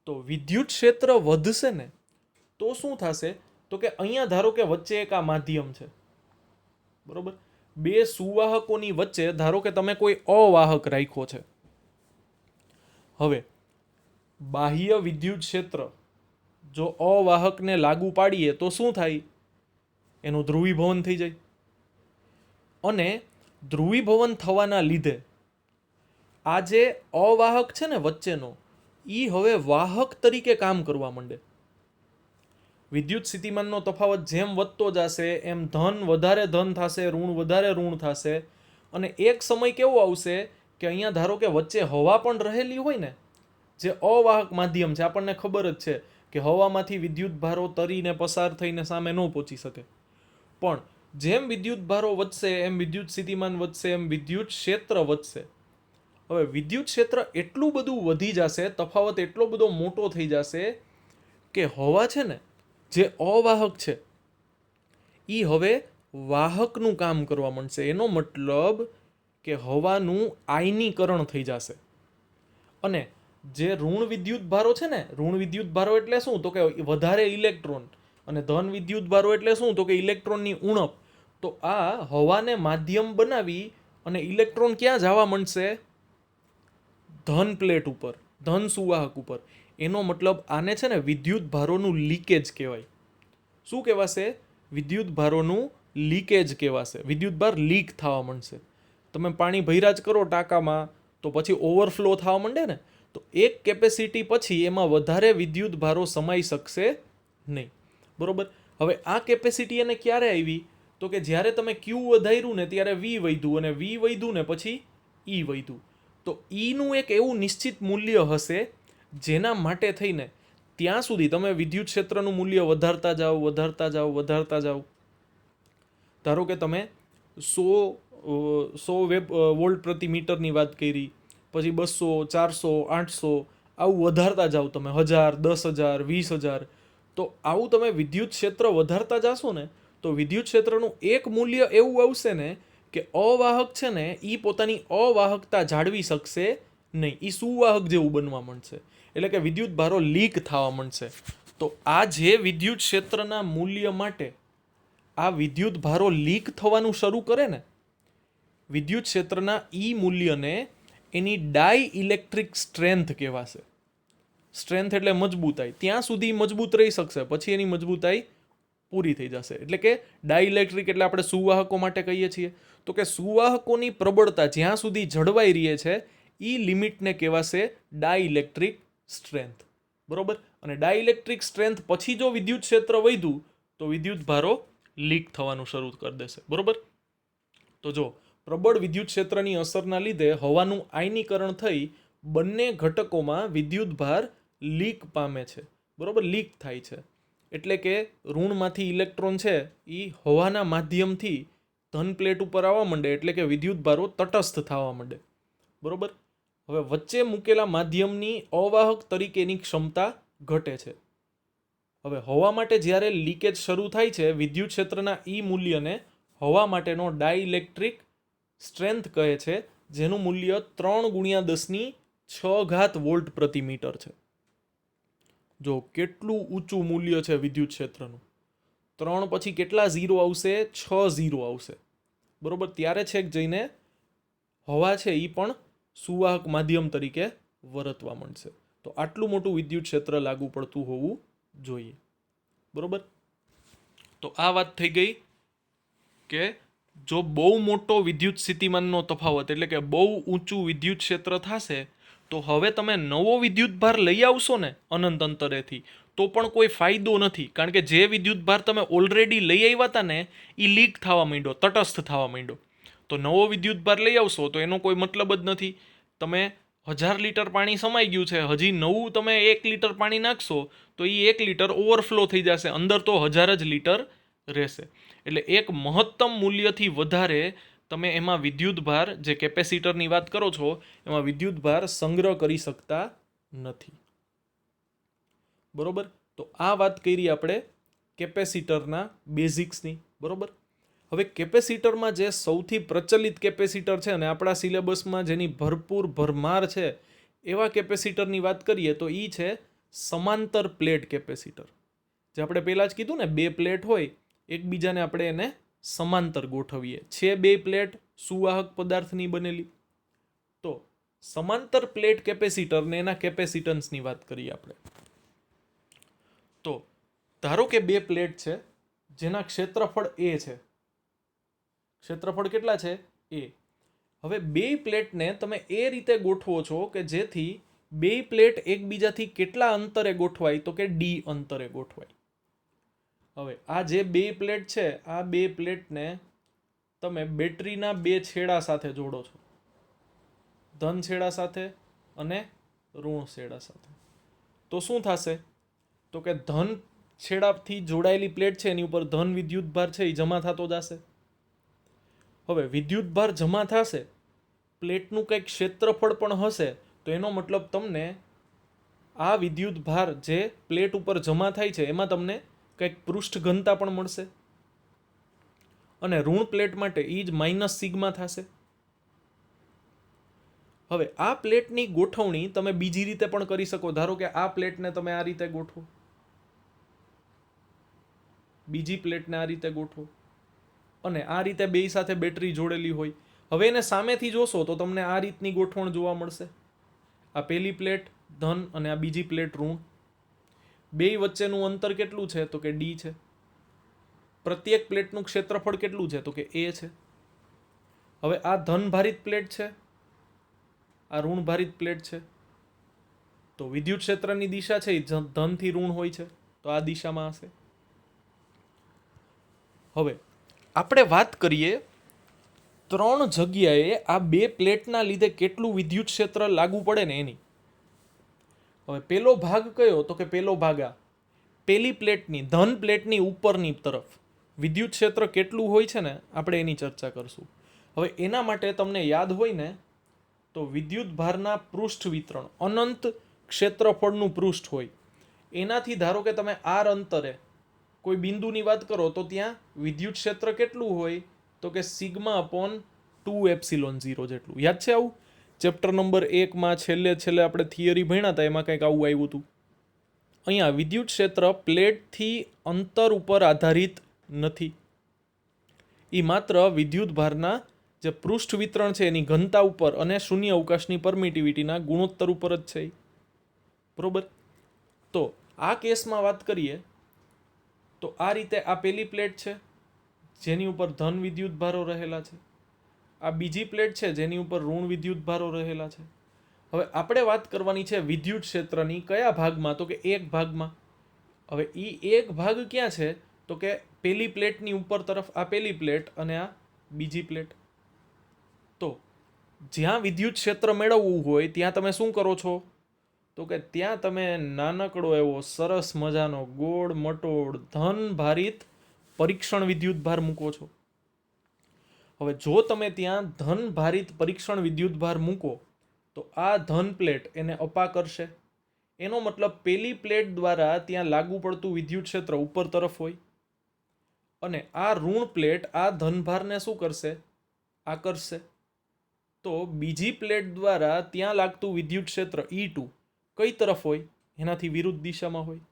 તો વિદ્યુત ક્ષેત્ર વધશે ને તો શું થશે? તો કે અહીંયા ધારો કે વચ્ચે એક આ માધ્યમ છે, બરોબર. બે સુવાહકોની વચ્ચે ધારો કે તમે કોઈ અવાહક રાખ્યો છે. હવે બાહ્ય વિદ્યુત ક્ષેત્ર જો અવાહકને લાગુ પાડીએ તો શું થાય? એનું ધ્રુવીભવન થઈ જાય. અને ધ્રુવીભવન થવાના લીધે આ જે અવાહક છે ને વચ્ચેનો, એ હવે વાહક તરીકે કામ કરવા માંડે. વિદ્યુત સ્થિતિમાનનો તફાવત જેમ વધતો જશે એમ ધન વધારે ધન થશે, ઋણ વધારે ઋણ થશે. અને એક સમય કેવો આવશે કે અહીંયા ધારો કે વચ્ચે હવા પણ રહેલી હોય ને, જે અવાહક માધ્યમ છે, આપણને ખબર જ છે કે હવામાંથી વિદ્યુત ભારો તરીને પસાર થઈને સામે ન પહોંચી શકે. પણ જેમ વિદ્યુત ભારો વધશે એમ વિદ્યુત સ્થિતિમાન વધશે, એમ વિદ્યુત ક્ષેત્ર વધશે. હવે વિદ્યુત ક્ષેત્ર એટલું બધું વધી જશે, તફાવત એટલો બધો મોટો થઈ જશે કે હવા છે ને, જે અવાહક છે, એ હવે વાહકનું કામ કરવા માંડશે. એનો મતલબ કે હવાનું આયનીકરણ થઈ જશે. અને જે ઋણ વિદ્યુત ભારો છે ને, ઋણ વિદ્યુત ભારો એટલે શું? તો કે વધારે ઇલેક્ટ્રોન. અને ધન વિદ્યુત ભારો એટલે શું? તો કે ઇલેક્ટ્રોનની ઉણપ. તો આ હવાને માધ્યમ બનાવી અને ઇલેક્ટ્રોન ક્યાં જવા માંડશે? ધન પ્લેટ ઉપર, ધન સુવાહક ઉપર. એનો મતલબ આને છે ને વિદ્યુત ભારોનું લીકેજ કહેવાય. શું કહેવાશે? વિદ્યુત ભારોનું લીકેજ કહેવાશે. વિદ્યુત ભાર લીક થવા માંડશે. તમે પાણી ભર્યા જ કરો ટાંકામાં તો પછી ઓવરફ્લો થવા માંડે ને. તો એક કેપેસિટી પછી એમાં વધારે વિદ્યુત ભારો સમાઈ શકશે નહીં. બરોબર. હવે આ કેપેસિટી એને ક્યારે આવી? તો કે જ્યારે તમે Q વધાર્યું ને ત્યારે V વધ્યું, અને V વધ્યું ને પછી E વધ્યું. તો ઈનું એક એવું નિશ્ચિત મૂલ્ય હશે જેના માટે થઈને ત્યાં સુધી તમે વિદ્યુત ક્ષેત્રનું મૂલ્ય વધારતા જાઓ. ધારો કે તમે 100 વોલ્ટ પ્રતિ મીટરની વાત કરી, પછી 200, 400, 800 આવું વધારતા જાઓ તમે, 1000, 10,000, 20,000. તો આવું તમે વિદ્યુત ક્ષેત્ર વધારતા જાશો ને તો વિદ્યુત ક્ષેત્રનું એક મૂલ્ય એવું આવશે ને કે અવાહક છે ને એ પોતાની અવાહકતા જાળવી શકશે નહીં. એ સુવાહક જેવું બનવા માંડશે. એટલે કે વિદ્યુત ભારો લીક થવા માંડશે. તો આ જે વિદ્યુત ક્ષેત્રના મૂલ્ય માટે આ વિદ્યુત ભારો લીક થવાનું શરૂ કરે ને, વિદ્યુત ક્ષેત્રના ઈ મૂલ્યને એની ડાઈ ઇલેક્ટ્રિક સ્ટ્રેન્થ કહેવાશે. સ્ટ્રેન્થ એટલે મજબૂતાઈ. ત્યાં સુધી મજબૂત રહી શકશે, પછી એની મજબૂતાઈ પૂરી થઈ જશે. એટલે કે ડાઇલેક્ટ્રિક એટલે આપણે સુવાહકો માટે કહીએ છીએ, તો કે સુવાહકોની પ્રબળતા જ્યાં સુધી જળવાઈ રહે છે એ લિમિટને કહેવાશે ડાઇલેક્ટ્રિક સ્ટ્રેન્થ. બરોબર. અને ડાઇલેક્ટ્રિક સ્ટ્રેન્થ પછી જો વિદ્યુત ક્ષેત્ર વધ્યું તો વિદ્યુત ભારો લીક થવાનું શરૂ કરી દેશે. બરોબર. તો જો પ્રબળ વિદ્યુત ક્ષેત્રની અસરના લીધે હવાનું આયનીકરણ થઈ બંને ઘટકોમાં વિદ્યુત ભાર લીક પામે છે. બરોબર, લીક થાય છે. એટલે કે ઋણમાંથી ઇલેક્ટ્રોન છે એ હવાના માધ્યમથી ધન પ્લેટ ઉપર આવવા માંડે, એટલે કે વિદ્યુત ભારો તટસ્થ થવા માંડે. બરોબર. હવે વચ્ચે મૂકેલા માધ્યમની અવાહક તરીકેની ક્ષમતા ઘટે છે. હવે હવા માટે જ્યારે લીકેજ શરૂ થાય છે, વિદ્યુત ક્ષેત્રના ઈ મૂલ્યને હવા માટેનો ડાઇલેક્ટ્રિક સ્ટ્રેન્થ કહે છે, જેનું મૂલ્ય 3×10⁶ વોલ્ટ પ્રતિ મીટર છે. જો કેટલું ઊંચું મૂલ્ય છે વિદ્યુત ક્ષેત્રનું. 3 પછી કેટલા ઝીરો આવશે? 6 ઝીરો આવશે. બરોબર. ત્યારે છેક જઈને હવા છે એ પણ સુવાહક માધ્યમ તરીકે વર્તવા માંડશે. તો આટલું મોટું વિદ્યુત ક્ષેત્ર લાગુ પડતું હોવું જોઈએ. બરોબર. તો આ વાત થઈ ગઈ કે જો બહુ મોટો વિદ્યુત સ્થિતિમાનનો તફાવત એટલે કે બહુ ઊંચું વિદ્યુત ક્ષેત્ર થશે તો હવે તમે નવો વિદ્યુત ભાર લઈ આવશો ને અનંત અંતરેથી તો પણ કોઈ ફાયદો નથી. કારણ કે જે વિદ્યુત ભાર તમે ઓલરેડી લઈ આવ્યા હતા ને એ લીક થવા માંડ્યો, તટસ્થ થવા માંડ્યો. તો નવો વિદ્યુત ભાર લઈ આવશો તો એનો કોઈ મતલબ જ નથી. તમે 1000 લીટર પાણી સમાઈ ગયું છે, હજી નવું તમે 1 લીટર પાણી નાખશો તો એ 1 લીટર ઓવરફ્લો થઈ જશે, અંદર તો 1000 જ લીટર રહેશે. એટલે એક મહત્તમ મૂલ્યથી વધારે તમે એમાં વિદ્યુત ભાર, જે કેપેસિટરની વાત કરો છો, એમાં વિદ્યુત ભાર સંગ્રહ કરી શકતા નથી. બરોબર. તો આ વાત કરી આપણે કેપેસિટરના બેઝિક્સની. બરોબર. હવે કેપેસિટરમાં જે સૌથી પ્રચલિત કેપેસિટર છે અને આપણા સિલેબસમાં જેની ભરપૂર ભરમાર છે એવા કેપેસિટરની વાત કરીએ તો એ છે સમાંતર પ્લેટ કેપેસિટર. જે આપણે પહેલાં જ કીધું ને, 2 પ્લેટ હોય એકબીજાને આપણે એને સમાંતર ગોઠવીએ. છે 2 પ્લેટ સુવાહક પદાર્થની બનેલી. તો સમાંતર પ્લેટ કેપેસિટર ને એના કેપેસિટન્સની વાત કરીએ આપણે. તો ધારો કે 2 પ્લેટ છે જેના ક્ષેત્રફળ A છે. ક્ષેત્રફળ કેટલા છે? A. હવે 2 પ્લેટને તમે એ રીતે ગોઠવો છો કે જેથી 2 પ્લેટ એકબીજાથી કેટલા અંતરે ગોઠવાય? તો કે D અંતરે ગોઠવાય. હવે આ જે 2 પ્લેટ છે, આ 2 પ્લેટને તમે બેટરીના 2 છેડા સાથે જોડો છો, ધન છેડા સાથે અને ઋણ છેડા સાથે. તો શું થશે? તો કે ધન છેડાથી જોડાયેલી પ્લેટ છે એની ઉપર ધન વિદ્યુત ભાર છે એ જમા થતો જશે. હવે વિદ્યુત ભાર જમા થશે, પ્લેટનું કંઈક ક્ષેત્રફળ પણ હશે, તો એનો મતલબ તમને આ વિદ્યુત ભાર જે પ્લેટ ઉપર જમા થાય છે એમાં તમને કંઈક પૃષ્ઠ ઘનતા પણ મળશે. અને ઋણ પ્લેટ માટે એ જ -σ થશે. હવે આ પ્લેટની ગોઠવણી તમે બીજી રીતે પણ કરી શકો. ધારો કે આ પ્લેટને તમે આ રીતે ગોઠવો, બીજી પ્લેટને આ રીતે ગોઠવો, અને આ રીતે બે સાથે બેટરી જોડેલી હોય. હવે એને સામેથી જોશો તો તમને આ રીતની ગોઠવણ જોવા મળશે. આ પહેલી પ્લેટ ધન અને આ બીજી પ્લેટ ઋણ. બે વચ્ચેનું અંતર કેટલું છે? તો કે D છે. પ્રત્યેક પ્લેટનું ક્ષેત્રફળ કેટલું છે? તો કે A છે. હવે આ ધન ભારિત પ્લેટ છે, આ ઋણ ભારિત પ્લેટ છે. તો વિદ્યુત ક્ષેત્રની દિશા છે એ ધનથી ઋણ હોય છે, તો આ દિશામાં હશે. હવે આપણે વાત કરીએ 3 જગ્યાએ આ 2 પ્લેટના લીધે કેટલું વિદ્યુત ક્ષેત્ર લાગુ પડે ને એની. હવે પેલો ભાગ કયો? તો કે પેલો ભાગ આ પેલી પ્લેટની, ધન પ્લેટની ઉપરની તરફ વિદ્યુત ક્ષેત્ર કેટલું હોય છે ને, આપણે એની ચર્ચા કરશું. હવે એના માટે તમને યાદ હોય ને તો વિદ્યુત ભારના પૃષ્ઠ વિતરણ, અનંત ક્ષેત્રફળનું પૃષ્ઠ હોય, એનાથી ધારો કે તમે R અંતરે કોઈ બિંદુની વાત કરો તો ત્યાં વિદ્યુત ક્ષેત્ર કેટલું હોય? તો કે σ/2ε0 જેટલું. યાદ છે આવું? ચેપ્ટર નંબર 1માં છેલ્લે આપણે થિયરી ભણ્યા હતા, એમાં કંઈક આવું આવ્યું હતું. અહીંયા વિદ્યુત ક્ષેત્ર પ્લેટથી અંતર ઉપર આધારિત નથી, એ માત્ર વિદ્યુત ભારના જે પૃષ્ઠ વિતરણ છે એની ઘનતા ઉપર અને શૂન્ય અવકાશની પરમિટિવિટીના ગુણોત્તર ઉપર જ છે. બરોબર. તો આ કેસમાં વાત કરીએ તો આ રીતે આ પહેલી પ્લેટ છે જેની ઉપર ધન વિદ્યુત ભારો રહેલા છે. આ બીજી પ્લેટ છે જેની ઉપર ઋણ વિદ્યુત ભારો રહેલા છે. હવે આપણે વાત કરવાની છે વિદ્યુત ક્ષેત્રની કયા ભાગમાં, તો કે એક ભાગમાં. હવે એક ભાગ ક્યાં છે, તો કે પેલી પ્લેટની ઉપર તરફ આ પેલી પ્લેટ અને આ બીજી પ્લેટ. તો જ્યાં વિદ્યુત ક્ષેત્ર મેળવવું હોય ત્યાં તમે શું કરો છો, તો કે ત્યાં તમે નાનકડો એવો સરસ મજાનો ગોળ મટોળ ધન ભારિત પરીક્ષણ વિદ્યુત ભાર મૂકો છો. હવે જો તમે ત્યાં ધન ભારિત પરીક્ષણ વિદ્યુત ભાર મૂકો તો આ ધન પ્લેટ એને અપા કરશે. એનો મતલબ પેલી પ્લેટ દ્વારા ત્યાં લાગુ પડતું વિદ્યુત ક્ષેત્ર ઉપર તરફ હોય અને આ ઋણ પ્લેટ આ ધનભારને શું કરશે, આકર્ષશે. તો બીજી પ્લેટ દ્વારા ત્યાં લાગતું વિદ્યુત ક્ષેત્ર E2 કઈ તરફ હોય, એનાથી વિરુદ્ધ દિશામાં હોય.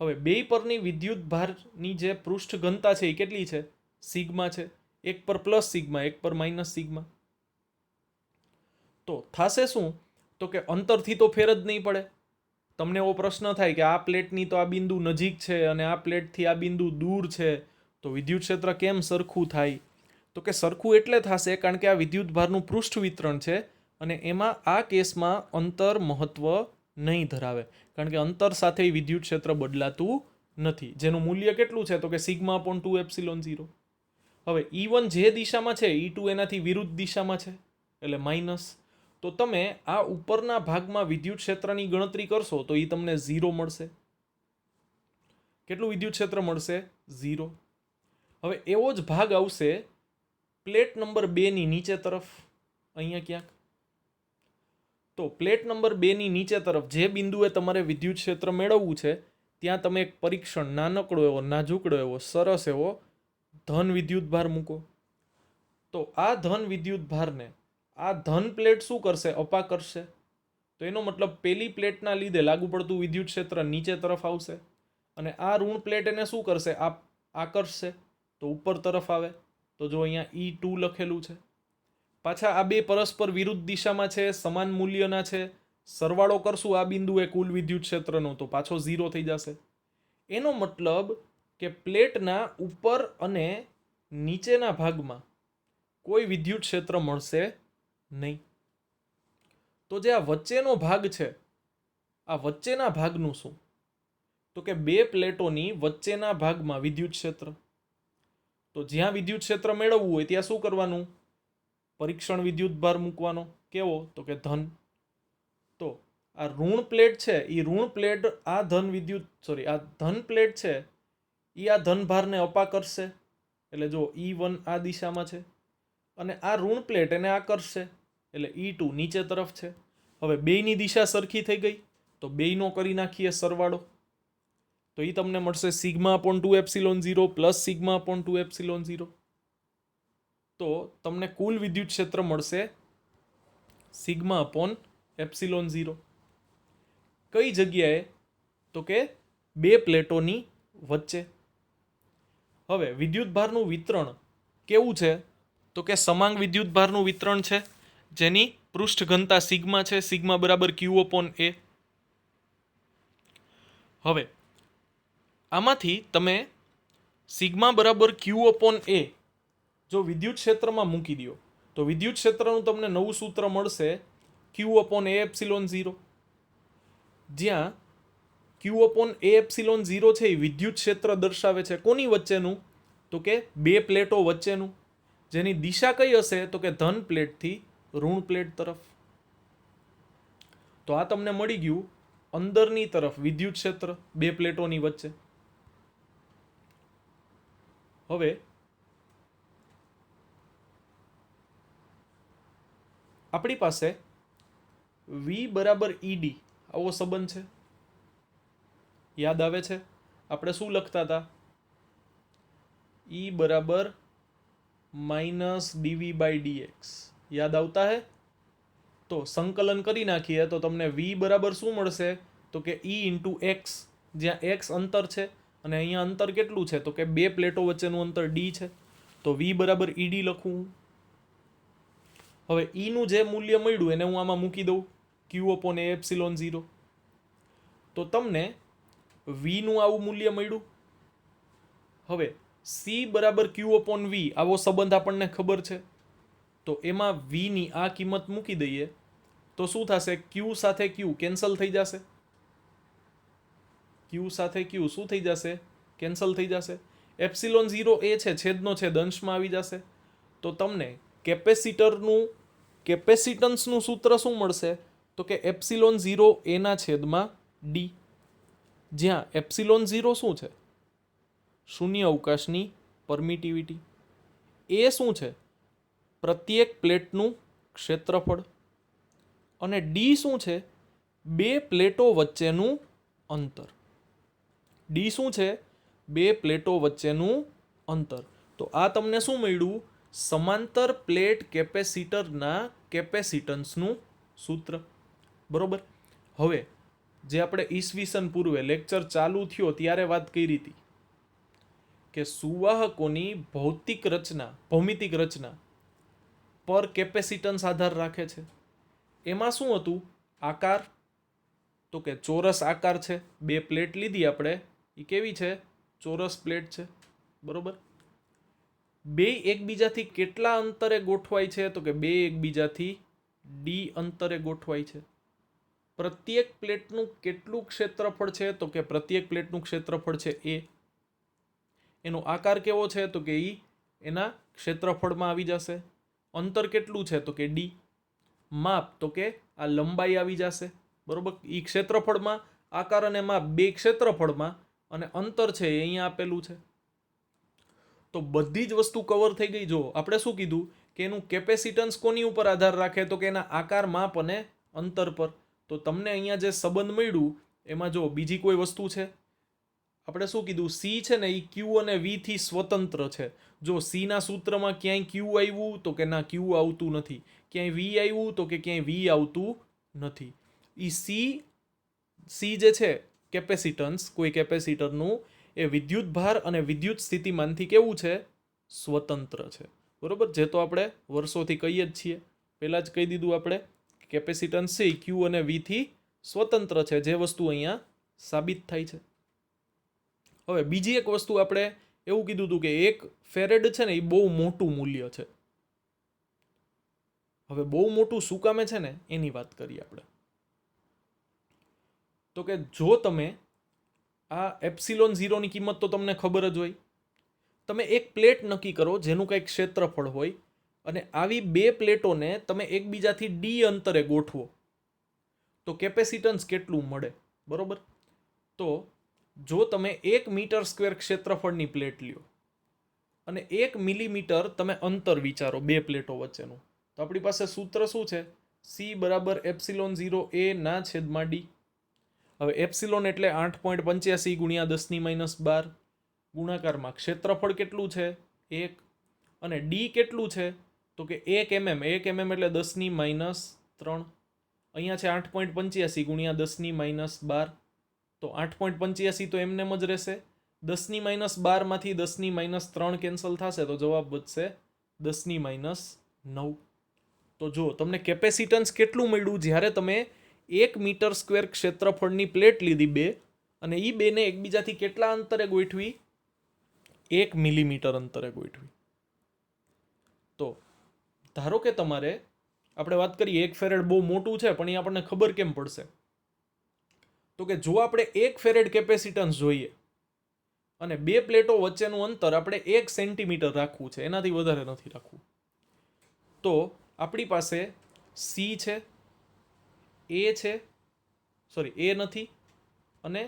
હવે બે પરની વિદ્યુત ભારની જે પૃષ્ઠ ઘનતા છે એ કેટલી છે, સિગ્મા છે. એક પર પ્લસ સિગ્મા, એક પર માઇનસ સિગ્મા. તો થશે શું, તો કે અંતરથી તો ફેર જ નહીં પડે. તમને એવો પ્રશ્ન થાય કે આ પ્લેટની તો આ બિંદુ નજીક છે અને આ પ્લેટથી આ બિંદુ દૂર છે, તો વિદ્યુત ક્ષેત્ર કેમ સરખું થાય? તો કે સરખું એટલે થશે કારણ કે આ વિદ્યુત ભારનું પૃષ્ઠ વિતરણ છે અને એમાં આ કેસમાં અંતર મહત્વ નહીં ધરાવે કારણ કે અંતર સાથે વિદ્યુત ક્ષેત્ર બદલાતું નથી, જેનું મૂલ્ય કેટલું છે, તો કે સિગ્મા અપોન 2 એપ્સિલોન 0. હવે E1 જે દિશામાં છે E2 એનાથી વિરુદ્ધ દિશામાં છે એટલે માઇનસ. તો તમે આ ઉપરના ભાગમાં વિદ્યુત ક્ષેત્રની ગણતરી કરશો તો એ તમને 0 મળશે. કેટલું વિદ્યુત ક્ષેત્ર મળશે? 0. હવે એવો જ ભાગ આવશે પ્લેટ નંબર 2 ની નીચે તરફ, અહીંયા ક્યાંક. તો પ્લેટ નંબર 2 ની નીચે તરફ જે બિંદુએ તમારે વિદ્યુત ક્ષેત્ર મેળવવું છે ત્યાં તમે એક પરીક્ષણ નાનકડો એવો નાજુકડો એવો સરસ એવો ધન વિદ્યુત ભાર મૂકો. તો આ ધન વિદ્યુત ભારને આ ધન પ્લેટ શું કરશે, અપા કરશે. તો એનો મતલબ પેલી પ્લેટના લીધે લાગુ પડતું વિદ્યુત ક્ષેત્ર નીચે તરફ આવશે અને આ ઋણ પ્લેટ એને શું કરશે, આકર્ષશે, તો ઉપર તરફ આવે. તો જો અહીંયા E2 લખેલું છે. પાછા આ બે પરસ્પર વિરુદ્ધ દિશામાં છે, સમાન મૂલ્યના છે. સરવાળો કરશું આ બિંદુએ કુલ વિદ્યુત ક્ષેત્રનો તો પાછો 0 થઈ જશે. એનો મતલબ કે પ્લેટના ઉપર અને નીચેના ભાગમાં કોઈ વિદ્યુત ક્ષેત્ર મળશે નહીં. તો જે આ વચ્ચેનો ભાગ છે, આ વચ્ચેના ભાગનું શું, તો કે બે પ્લેટોની વચ્ચેના ભાગમાં વિદ્યુત ક્ષેત્ર. તો જ્યાં વિદ્યુત ક્ષેત્ર મેળવવું હોય ત્યાં શું કરવાનું, પરીક્ષણ વિદ્યુત ભાર મૂકવાનો. કેવો, તો કે ધન. તો આ ઋણ પ્લેટ છે એ ઋણ પ્લેટ આ આ ધન પ્લેટ છે એ આ ધન ભારને અપા કરશે. એટલે જો E1 આ દિશામાં છે અને આ ઋણ પ્લેટ એને આકર્ષશે એટલે E2 નીચે તરફ છે. હવે બેયની દિશા સરખી થઈ ગઈ તો બેયનો કરી નાખીએ સરવાળો. તો એ તમને મળશે sigma upon 2 epsilon 0 plus sigma upon 2 epsilon 0. તો તમને કુલ વિદ્યુત ક્ષેત્ર મળશે સિગ્મા અપોન એપ્સિલોન 0. કઈ જગ્યાએ, તો કે બે પ્લેટોની વચ્ચે. હવે વિદ્યુત ભારનું વિતરણ કેવું છે, તો કે સમાંગ વિદ્યુત ભારનું વિતરણ છે જેની પૃષ્ઠ ઘનતા સિગ્મા છે, સિગ્મા બરાબર Q અપોન A. હવે આમાંથી તમે સિગ્મા બરાબર Q અપોન A જો વિદ્યુત ક્ષેત્રમાં મૂકી દો તો વિદ્યુત ક્ષેત્રનું તમને નવું સૂત્ર મળશે Q અપોન A એપ્સિલોન 0. જ્યાં Q અપોન A એપ્સિલોન 0 છે એ વિદ્યુત ક્ષેત્ર દર્શાવે છે કોની વચ્ચેનું, તો કે બે પ્લેટો વચ્ચેનું. જેની દિશા કઈ હશે, તો કે ધન પ્લેટથી ઋણ પ્લેટ તરફ. તો આ તમને મળી ગયું અંદરની તરફ વિદ્યુત ક્ષેત્ર બે પ્લેટોની વચ્ચે. હવે આપણી પાસે V બરાબર ED આવો સંબંધ છે. યાદ આવે છે આપણે શું લખતા હતા, E બરાબર માઇનસ dV બાય dx. યાદ આવતા હે? તો સંકલન કરી નાખીએ તો તમને V બરાબર શું મળશે, તો કે E ઇન્ટુ એક્સ, જ્યાં એક્સ અંતર છે અને અહીંયા અંતર કેટલું છે, તો કે બે પ્લેટો વચ્ચેનું અંતર D છે. તો V બરાબર ED લખું. હવે ઈનું જે મૂલ્ય મળ્યું એને હું આમાં મૂકી દઉં, ક્યુ અપોન એ એપ્સિલોન 0. તો તમને વીનું આવું મૂલ્ય મળ્યું. હવે સી બરાબર ક્યુ અપોન વી આવો સંબંધ આપણને ખબર છે. તો એમાં વીની આ કિંમત મૂકી દઈએ તો શું થશે? ક્યુ સાથે ક્યુ કેન્સલ થઈ જશે. ક્યુ સાથે ક્યુ શું થઈ જશે? કેન્સલ થઈ જશે. એપ્સિલોન 0 એ છે, છેદનો છેદ અંશમાં આવી જશે. તો તમને કેપેસિટન્સનું સૂત્ર શું મળશે? તો કે એપ્સિલોન 0 એના છેદમાં ડી, જ્યાં એપ્સિલોન 0 શું છે? શૂન્ય અવકાશની પરમિટિવિટી. એ શું છે? પ્રત્યેક પ્લેટનું ક્ષેત્રફળ. અને ડી શું છે? બે પ્લેટો વચ્ચેનું અંતર. ડી શું છે? બે પ્લેટો વચ્ચેનું અંતર. તો આ તમને શું મળ્યું? સમાંતર પ્લેટ કેપેસિટરના કેપેસિટન્સનું સૂત્ર. બરોબર. હવે જે આપણે ઈસવીસન પૂર્વે લેક્ચર ચાલુ થયો ત્યારે વાત કરી હતી કે સુવાહકોની ભૌમિતિક રચના પર કેપેસિટન્સ આધાર રાખે છે. એમાં શું હતું? આકાર. તો કે ચોરસ આકાર છે. બે પ્લેટ લીધી આપણે, એ કેવી છે? ચોરસ પ્લેટ છે. બરોબર. બે એકબીજાથી કેટલા અંતરે ગોઠવાય છે? તો કે બે એકબીજાથી ડી અંતરે ગોઠવાય છે. પ્રત્યેક પ્લેટનું કેટલું ક્ષેત્રફળ છે? તો કે પ્રત્યેક પ્લેટનું ક્ષેત્રફળ છે એ. એનો આકાર કેવો છે? તો કે ઈ એના ક્ષેત્રફળમાં આવી જશે. અંતર કેટલું છે? તો કે ડી. માપ તો કે આ લંબાઈ આવી જશે. બરોબર. ઈ ક્ષેત્રફળમાં, આકાર અને માપ બે ક્ષેત્રફળમાં, અને અંતર છે એ અહીંયા આપેલું છે. તો બધી જ વસ્તુ કવર થઈ ગઈ. જો આપણે શું કીધું કે એનું કેપેસિટન્સ કોની ઉપર આધાર રાખે? તો કે એના આકાર, માપ અને અંતર પર. તો તમને અહીંયા જે સંબંધ મળ્યું એમાં જો બીજી કોઈ વસ્તુ છે? આપણે શું કીધું? સી છે ને એ ક્યુ અને વી થી સ્વતંત્ર છે. જો સી ના સૂત્રમાં ક્યાંય ક્યુ આવ્યું તો કે ના ક્યુ આવતું નથી, ક્યાંય વી આવ્યું તો કે ક્યાંય વી આવતું નથી. એ સી જે છે કેપેસિટન્સ કોઈ કેપેસિટરનું, એ વિદ્યુત ભાર અને વિદ્યુત સ્થિતિમાનથી કેવું છે? સ્વતંત્ર છે. બરોબર. જે તો આપણે વર્ષોથી કહીએ જ છીએ. પહેલા જ કહી દીધું આપણે, કેપેસિટન્સ છે ક્યુ અને વી થી સ્વતંત્ર છે, જે વસ્તુ અહીંયા સાબિત થાય છે. હવે બીજી એક વસ્તુ આપણે એવું કીધું હતું કે 1 ફેરેડ છે ને એ બહુ મોટું મૂલ્ય છે. હવે બહુ મોટું શું કામે છે ને એની વાત કરીએ આપણે. તો કે જો તમે આ એપ્સિલોન 0 ની કિંમત તો તમને ખબર જ હોય. તમે એક પ્લેટ નક્કી કરો જેનું કંઈક ક્ષેત્રફળ હોય, અને આવી બે પ્લેટોને તમે એકબીજાથી ડી અંતરે ગોઠવો તો કેપેસિટન્સ કેટલું મળે? બરોબર. તો જો તમે 1 મીટર સ્ક્વેર ક્ષેત્રફળની પ્લેટ લ્યો અને 1 મિલીમીટર તમે અંતર વિચારો બે પ્લેટો વચ્ચેનું, તો આપણી પાસે સૂત્ર શું છે? સી બરાબર એપ્સિલોન 0 એ ના છેદમાં ડી. હવે એપ્સિલોન એટલે 8.85 ગુણ્યા 10⁻12 ગુણાકારમાં ક્ષેત્રફળ કેટલું છે? 1. અને ડી કેટલું છે? તો કે 1 mm. 1 mm એટલે 10⁻3. અહીંયા છે 8.85 ગુણ્યા 10⁻12. તો 8.85 તો એમને જ રહેશે. 10⁻12 માંથી 10⁻3 કેન્સલ થશે તો જવાબ વધશે 10⁻9. તો જો તમને કેપેસિટન્સ કેટલું મળ્યું જ્યારે તમે 1 મીટર સ્ક્વેર ક્ષેત્રફળની પ્લેટ લીધી બે, અને એ બેને એકબીજાથી કેટલા અંતરે ગોઠવી? 1 મિલીમીટર અંતરે ગોઠવી. તો ધારો કે તમારે, આપણે વાત કરીએ 1 ફેરેડ બહુ મોટું છે, પણ એ આપણને ખબર કેમ પડશે? તો કે જો આપણે 1 ફેરેડ કેપેસિટન્સ જોઈએ અને બે પ્લેટો વચ્ચેનું અંતર આપણે 1 સેન્ટીમીટર રાખવું છે, એનાથી વધારે નથી રાખવું, તો આપણી પાસે સી છે, એ છે, સોરી એ નથી, અને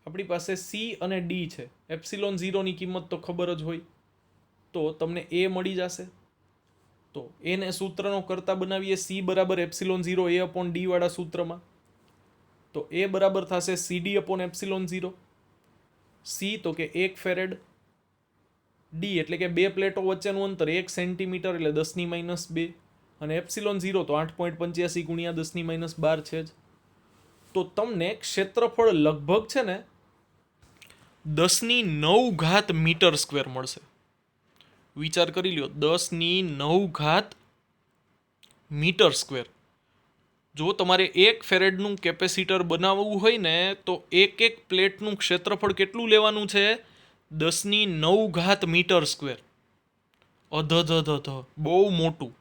આપણી પાસે સી અને ડી છે. એપ્સિલોન 0 ની કિંમત તો ખબર જ હોય, તો તમને એ મળી જશે. તો એને સૂત્રનો કરતા બનાવીએ સી બરાબર એપ્સિલોન 0 એ અપોન ડી વાળા સૂત્રમાં. તો એ બરાબર થશે સીડી અપોન એપ્સિલોન 0. સી તો કે 1 ફેરેડ, ડી એટલે કે બે પ્લેટો વચ્ચેનું અંતર 1 સેન્ટીમીટર એટલે 10⁻2, અને એપ્સિલોન 0 તો 8.85 ગુણ્યા 10⁻12 છે જ. તો તમને ક્ષેત્રફળ લગભગ છે ને 10⁹ મીટર સ્ક્વેર મળશે. વિચાર કરી લ્યો, 10⁹ મીટર સ્ક્વેર. જો તમારે 1 ફેરેડનું કેપેસિટર બનાવવું હોય ને તો એક પ્લેટનું ક્ષેત્રફળ કેટલું લેવાનું છે? 10⁹ મીટર સ્ક્વેર. બહુ મોટું.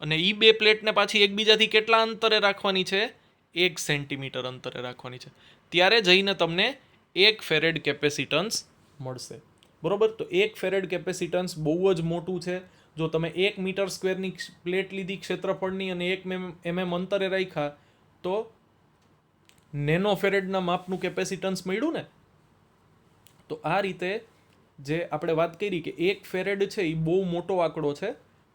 અને એ બે પ્લેટને પાછી એકબીજાથી કેટલા અંતરે રાખવાની છે? 1 સેન્ટીમીટર અંતરે રાખવાની છે. ત્યારે જઈને તમને 1 ફેરેડ કેપેસિટન્સ મળશે. બરોબર? તો 1 ફેરેડ કેપેસિટન્સ બહુ જ મોટું છે. જો તમે 1 મીટર સ્ક્વેરની પ્લેટ લીધી ક્ષેત્રફળની અને 1 mm અંતરે રાખ્યા તો નેનો ફેરેડના માપનું કેપેસિટન્સ મળ્યું ને. તો આ રીતે જે આપણે વાત કરી કે 1 ફેરેડ છે એ બહુ મોટો આંકડો છે.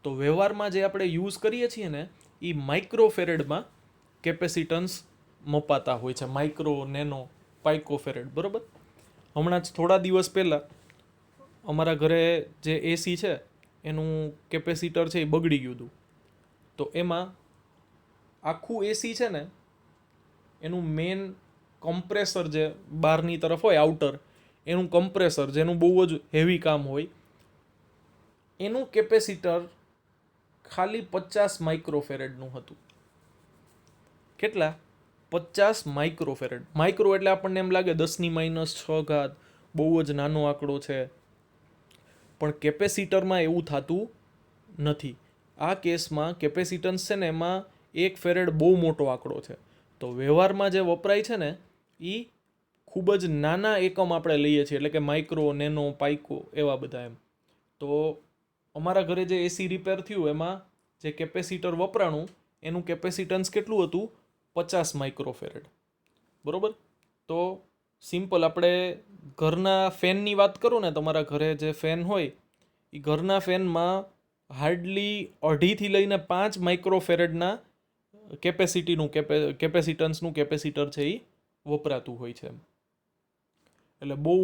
તો વ્યવહારમાં જે આપણે યુઝ કરીએ છીએ ને એ માઇક્રો ફેરેડમાં કેપેસિટન્સ મપાતા હોય છે. Micro, nano, pico farad. બરોબર? હમણાં જ થોડા દિવસ પહેલાં અમારા ઘરે જે એસી છે એનું કેપેસિટર છે એ બગડી ગયું હતું. તો એમાં આખું એસી છે ને એનું મેન કમ્પ્રેસર જે બહારની તરફ હોય, આઉટર, એનું કમ્પ્રેસર જેનું બહુ જ હેવી કામ હોય, એનું કેપેસિટર ખાલી 50 માઇક્રોફેરેડનું હતું. કેટલા? 50 માઇક્રોફેરેડ. માઇક્રો એટલે આપણને એમ લાગે 10⁻⁶, બહુ જ નાનો આંકડો છે. પણ કેપેસિટરમાં એવું થતું નથી. આ કેસમાં કેપેસિટન્સ છે ને એમાં 1 ફેરેડ બહુ મોટો આંકડો છે. તો વ્યવહારમાં જે વપરાય છે ને એ ખૂબ જ નાના એકમ આપણે લઈએ છીએ, એટલે કે માઇક્રો, નેનો, પાઇકો એવા બધા એમ. તો અમારા ઘરે જે એસી રિપેર થયું એમાં જે કેપેસિટર વપરાણું એનું કેપેસિટન્સ કેટલું હતું? 50 માઇક્રોફેરેડ. બરોબર? તો સિમ્પલ આપણે ઘરના ફેનની વાત કરું ને, તમારા ઘરે જે ફેન હોય એ ઘરના ફેનમાં હાર્ડલી 2.5થી લઈને 5 માઇક્રોફેરેડના કેપેસિટન્સનું કેપેસિટર છે એ વપરાતું હોય છે. એટલે બહુ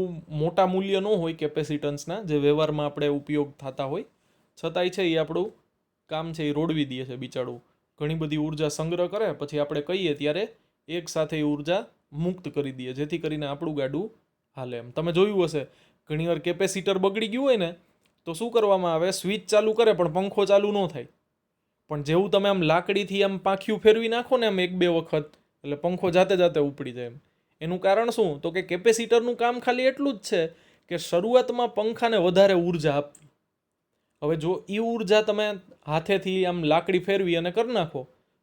મોટા મૂલ્ય ન હોય કેપેસિટન્સના જે વ્યવહારમાં આપણે ઉપયોગ થતા હોય, છતાંય છે એ આપણું કામ છે એ રોડવી દે છે બિચારું. ઘણી બધી ઉર્જા સંગ્રહ કરે, પછી આપણે કહીએ ત્યારે એક સાથે એ ઉર્જા મુક્ત કરી દઈએ, જેથી કરીને આપણું ગાડું હાલે એમ. તમે જોયું હશે ઘણીવાર કેપેસિટર બગડી ગયું હોય ને તો શું કરવામાં આવે? સ્વિચ ચાલુ કરે પણ પંખો ચાલુ ન થાય. પણ જેવું તમે આમ લાકડીથી આમ પાંખિયું ફેરવી નાખો ને આમ 1-2 વખત, એટલે પંખો જાતે ઉપડી જાય એમ. એનું કારણ શું? તો કે કેપેસિટરનું કામ ખાલી એટલું જ છે કે શરૂઆતમાં પંખાને વધારે ઉર્જા આપવી. હવે જો એ ઉર્જા તમે હાથેથી આમ લાકડી ફેરવી અને કરી નાખો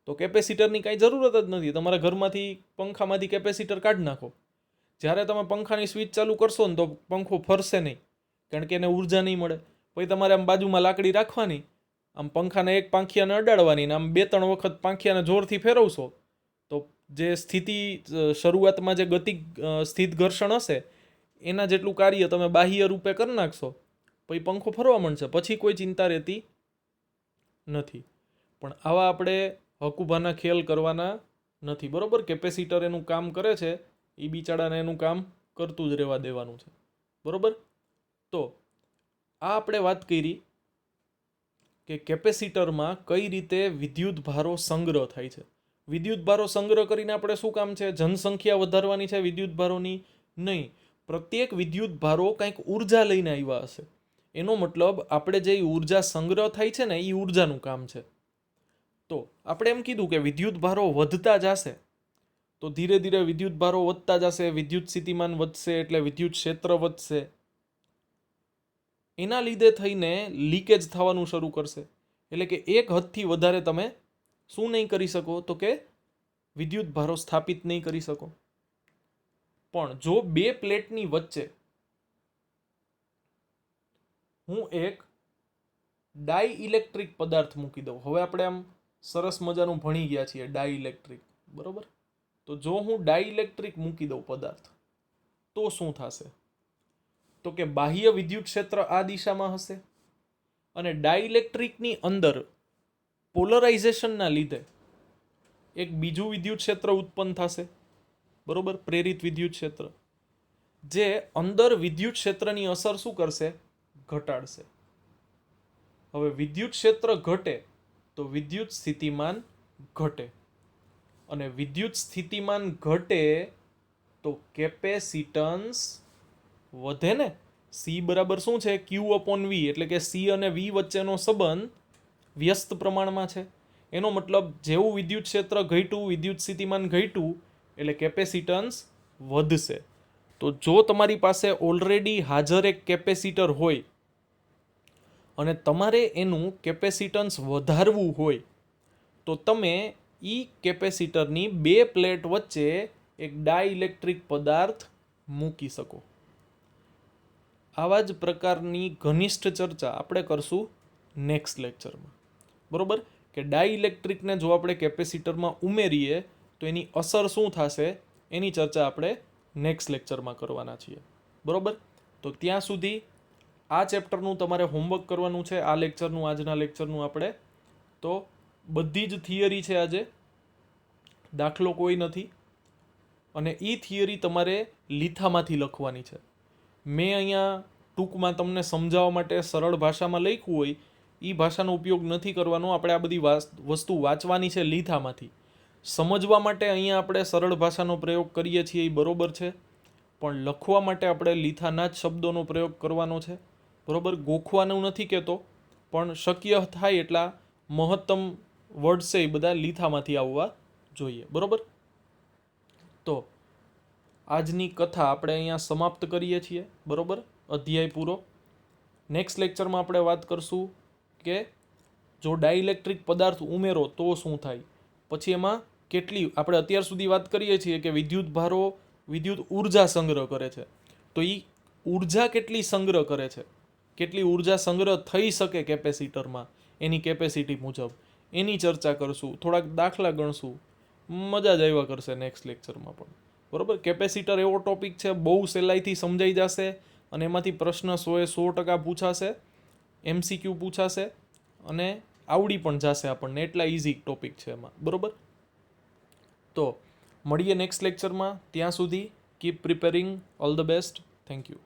તો કેપેસિટરની કાંઈ જરૂરત જ નથી. તમારા ઘરમાંથી પંખામાંથી કેપેસિટર કાઢી નાખો. જ્યારે તમે પંખાની સ્વિચ ચાલુ કરશો ને તો પંખો ફરશે નહીં, કારણ કે એને ઉર્જા નહીં મળે. પછી તમારે આમ બાજુમાં લાકડી રાખવાની, આમ પંખાને એક પાંખિયાને અડાડવાની ને આમ 2-3 વખત પાંખિયાને જોરથી ફેરવશો તો જે સ્થિતિ શરૂઆતમાં જે ગતિ સ્થિત ઘર્ષણ હશે એના જેટલું કાર્ય તમે બાહ્ય રૂપે કરી નાખશો, પછી પંખો ફરવા માંડશે, પછી કોઈ ચિંતા રહેતી નથી. પણ આવા આપણે હકુભાના ખેલ કરવાના નથી. બરોબર? કેપેસિટર એનું કામ કરે છે, એ બિચારાને એનું કામ કરતું જ રહેવા દેવાનું છે. બરોબર? તો આ આપણે વાત કરી કે કેપેસિટરમાં કઈ રીતે વિદ્યુત ભારો સંગ્રહ થાય છે. વિદ્યુત ભારો સંગ્રહ કરીને આપણે શું કામ છે? જનસંખ્યા વધારવાની છે વિદ્યુત ભારોની? નહીં. પ્રત્યેક વિદ્યુત ભારો કંઈક ઉર્જા લઈને આવ્યા હશે. એનો મતલબ આપણે જે ઉર્જા સંગ્રહ થાય છે ને એ ઉર્જાનું કામ છે. તો આપણે એમ કીધું કે વિદ્યુત ભારો વધતા જશે તો ધીરે ધીરે વિદ્યુત ભારો વધતા જશે, વિદ્યુત સ્થિતિમાન વધશે એટલે વિદ્યુત ક્ષેત્ર વધશે. એના લીધે થઈને લીકેજ થવાનું શરૂ કરશે. એટલે કે એક હદથી વધારે તમે શું નહીં કરી શકો? તો કે વિદ્યુત ભારો સ્થાપિત નહીં કરી શકો. પણ જો બે પ્લેટની વચ્ચે હું એક ડાઇઇલેક્ટ્રિક પદાર્થ મૂકી દઉં, હવે આપણે આમ સરસ મજાનું ભણી ગયા છીએ ડાઇઇલેક્ટ્રિક. બરોબર? તો જો હું ડાઇઇલેક્ટ્રિક મૂકી દઉં પદાર્થ તો શું થશે? તો કે બાહ્ય વિદ્યુત ક્ષેત્ર આ દિશામાં હશે અને ડાઇઇલેક્ટ્રિકની અંદર પોલરાઇઝેશનના લીધે એક બીજું વિદ્યુત ક્ષેત્ર ઉત્પન્ન થશે. બરોબર? પ્રેરિત વિદ્યુત ક્ષેત્ર, જે અંદર વિદ્યુત ક્ષેત્રની અસર શું કરશે? ઘટાડશે. હવે વિદ્યુત ક્ષેત્ર ઘટે તો વિદ્યુત સ્થિતિમાન ઘટે, અને વિદ્યુત સ્થિતિમાન ઘટે તો કેપેસિટન્સ વધે ને. સી બરાબર શું છે? ક્યુ અપોન વી, એટલે કે સી અને વી વચ્ચેનો સંબંધ વ્યસ્ત પ્રમાણમાં છે. એનો મતલબ જેવું વિદ્યુત ક્ષેત્ર ઘટ્યું, વિદ્યુત સ્થિતિમાન ઘટ્યું, એટલે કેપેસિટન્સ વધશે. તો જો તમારી પાસે ઓલરેડી હાજર એક કેપેસિટર હોય અને તમારે એનું કેપેસિટન્સ વધારવું હોય તો તમે ઈ કેપેસિટરની બે પ્લેટ વચ્ચે એક ડાઇલેક્ટ્રિક પદાર્થ મૂકી શકો. આવા જ પ્રકારની ઘનિષ્ઠ ચર્ચા આપણે કરશું નેક્સ્ટ લેક્ચરમાં. બરોબર? કે ડાઇલેક્ટ્રિકને જો આપણે કેપેસિટરમાં ઉમેરીએ તો એની અસર શું થશે એની ચર્ચા આપણે નેક્સ્ટ લેક્ચરમાં કરવાના છીએ. બરોબર? તો ત્યાં સુધી આ ચેપ્ટરનું તમારે હોમવર્ક કરવાનું છે. આ લેક્ચરનું, આજના લેક્ચરનું આપણે તો બધી જ થિયરી છે આજે, દાખલો કોઈ નથી. અને એ થિયરી તમારે લીથામાંથી લખવાની છે. મેં અહીંયા ટૂંકમાં તમને સમજાવવા માટે સરળ ભાષામાં લખ્યું હોય એ ભાષાનો ઉપયોગ નથી કરવાનો. આપણે આ બધી વસ્તુ વાંચવાની છે લીથામાંથી. સમજવા માટે અહીંયા આપણે સરળ ભાષાનો પ્રયોગ કરીએ છીએ એ બરોબર છે, પણ લખવા માટે આપણે લીથાના જ શબ્દોનો પ્રયોગ કરવાનો છે. બરોબર? ગોખવાનું નથી કહેતો, પણ શક્ય થાય એટલા મહત્તમ વર્ડ છે એ બધા લીથામાંથી આવવા જોઈએ. બરોબર? તો આજની કથા આપણે અહીંયા સમાપ્ત કરીએ છીએ. બરોબર? અધ્યાય પૂરો. નેક્સ્ટ લેક્ચરમાં આપણે વાત કરશું કે જો ડાઇલેક્ટ્રિક પદાર્થ ઉમેરો તો શું થાય. પછી એમાં કેટલી, આપણે અત્યાર સુધી વાત કરીએ છીએ કે વિદ્યુત ભારો વિદ્યુત ઉર્જા સંગ્રહ કરે છે, તો એ ઉર્જા કેટલી સંગ્રહ કરે છે, કેટલી ઉર્જા સંગ્રહ થઈ શકે કેપેસિટરમાં એની કેપેસિટી મુજબ, એની ચર્ચા કરશું. થોડાક દાખલા ગણશું. મજા જ આવ્યા કરશે નેક્સ્ટ લેક્ચરમાં પણ. બરોબર? કેપેસિટર એવો ટોપિક છે, બહુ સહેલાઈથી સમજાઈ જશે અને એમાંથી પ્રશ્ન 100% પૂછાશે, MCQ પૂછાશે અને આવડી પણ જશે આપણને. એટલા ઇઝી ટોપિક છે એમાં. બરોબર? તો મળીએ નેક્સ્ટ લેક્ચરમાં. ત્યાં સુધી keep preparing. All the best. Thank you.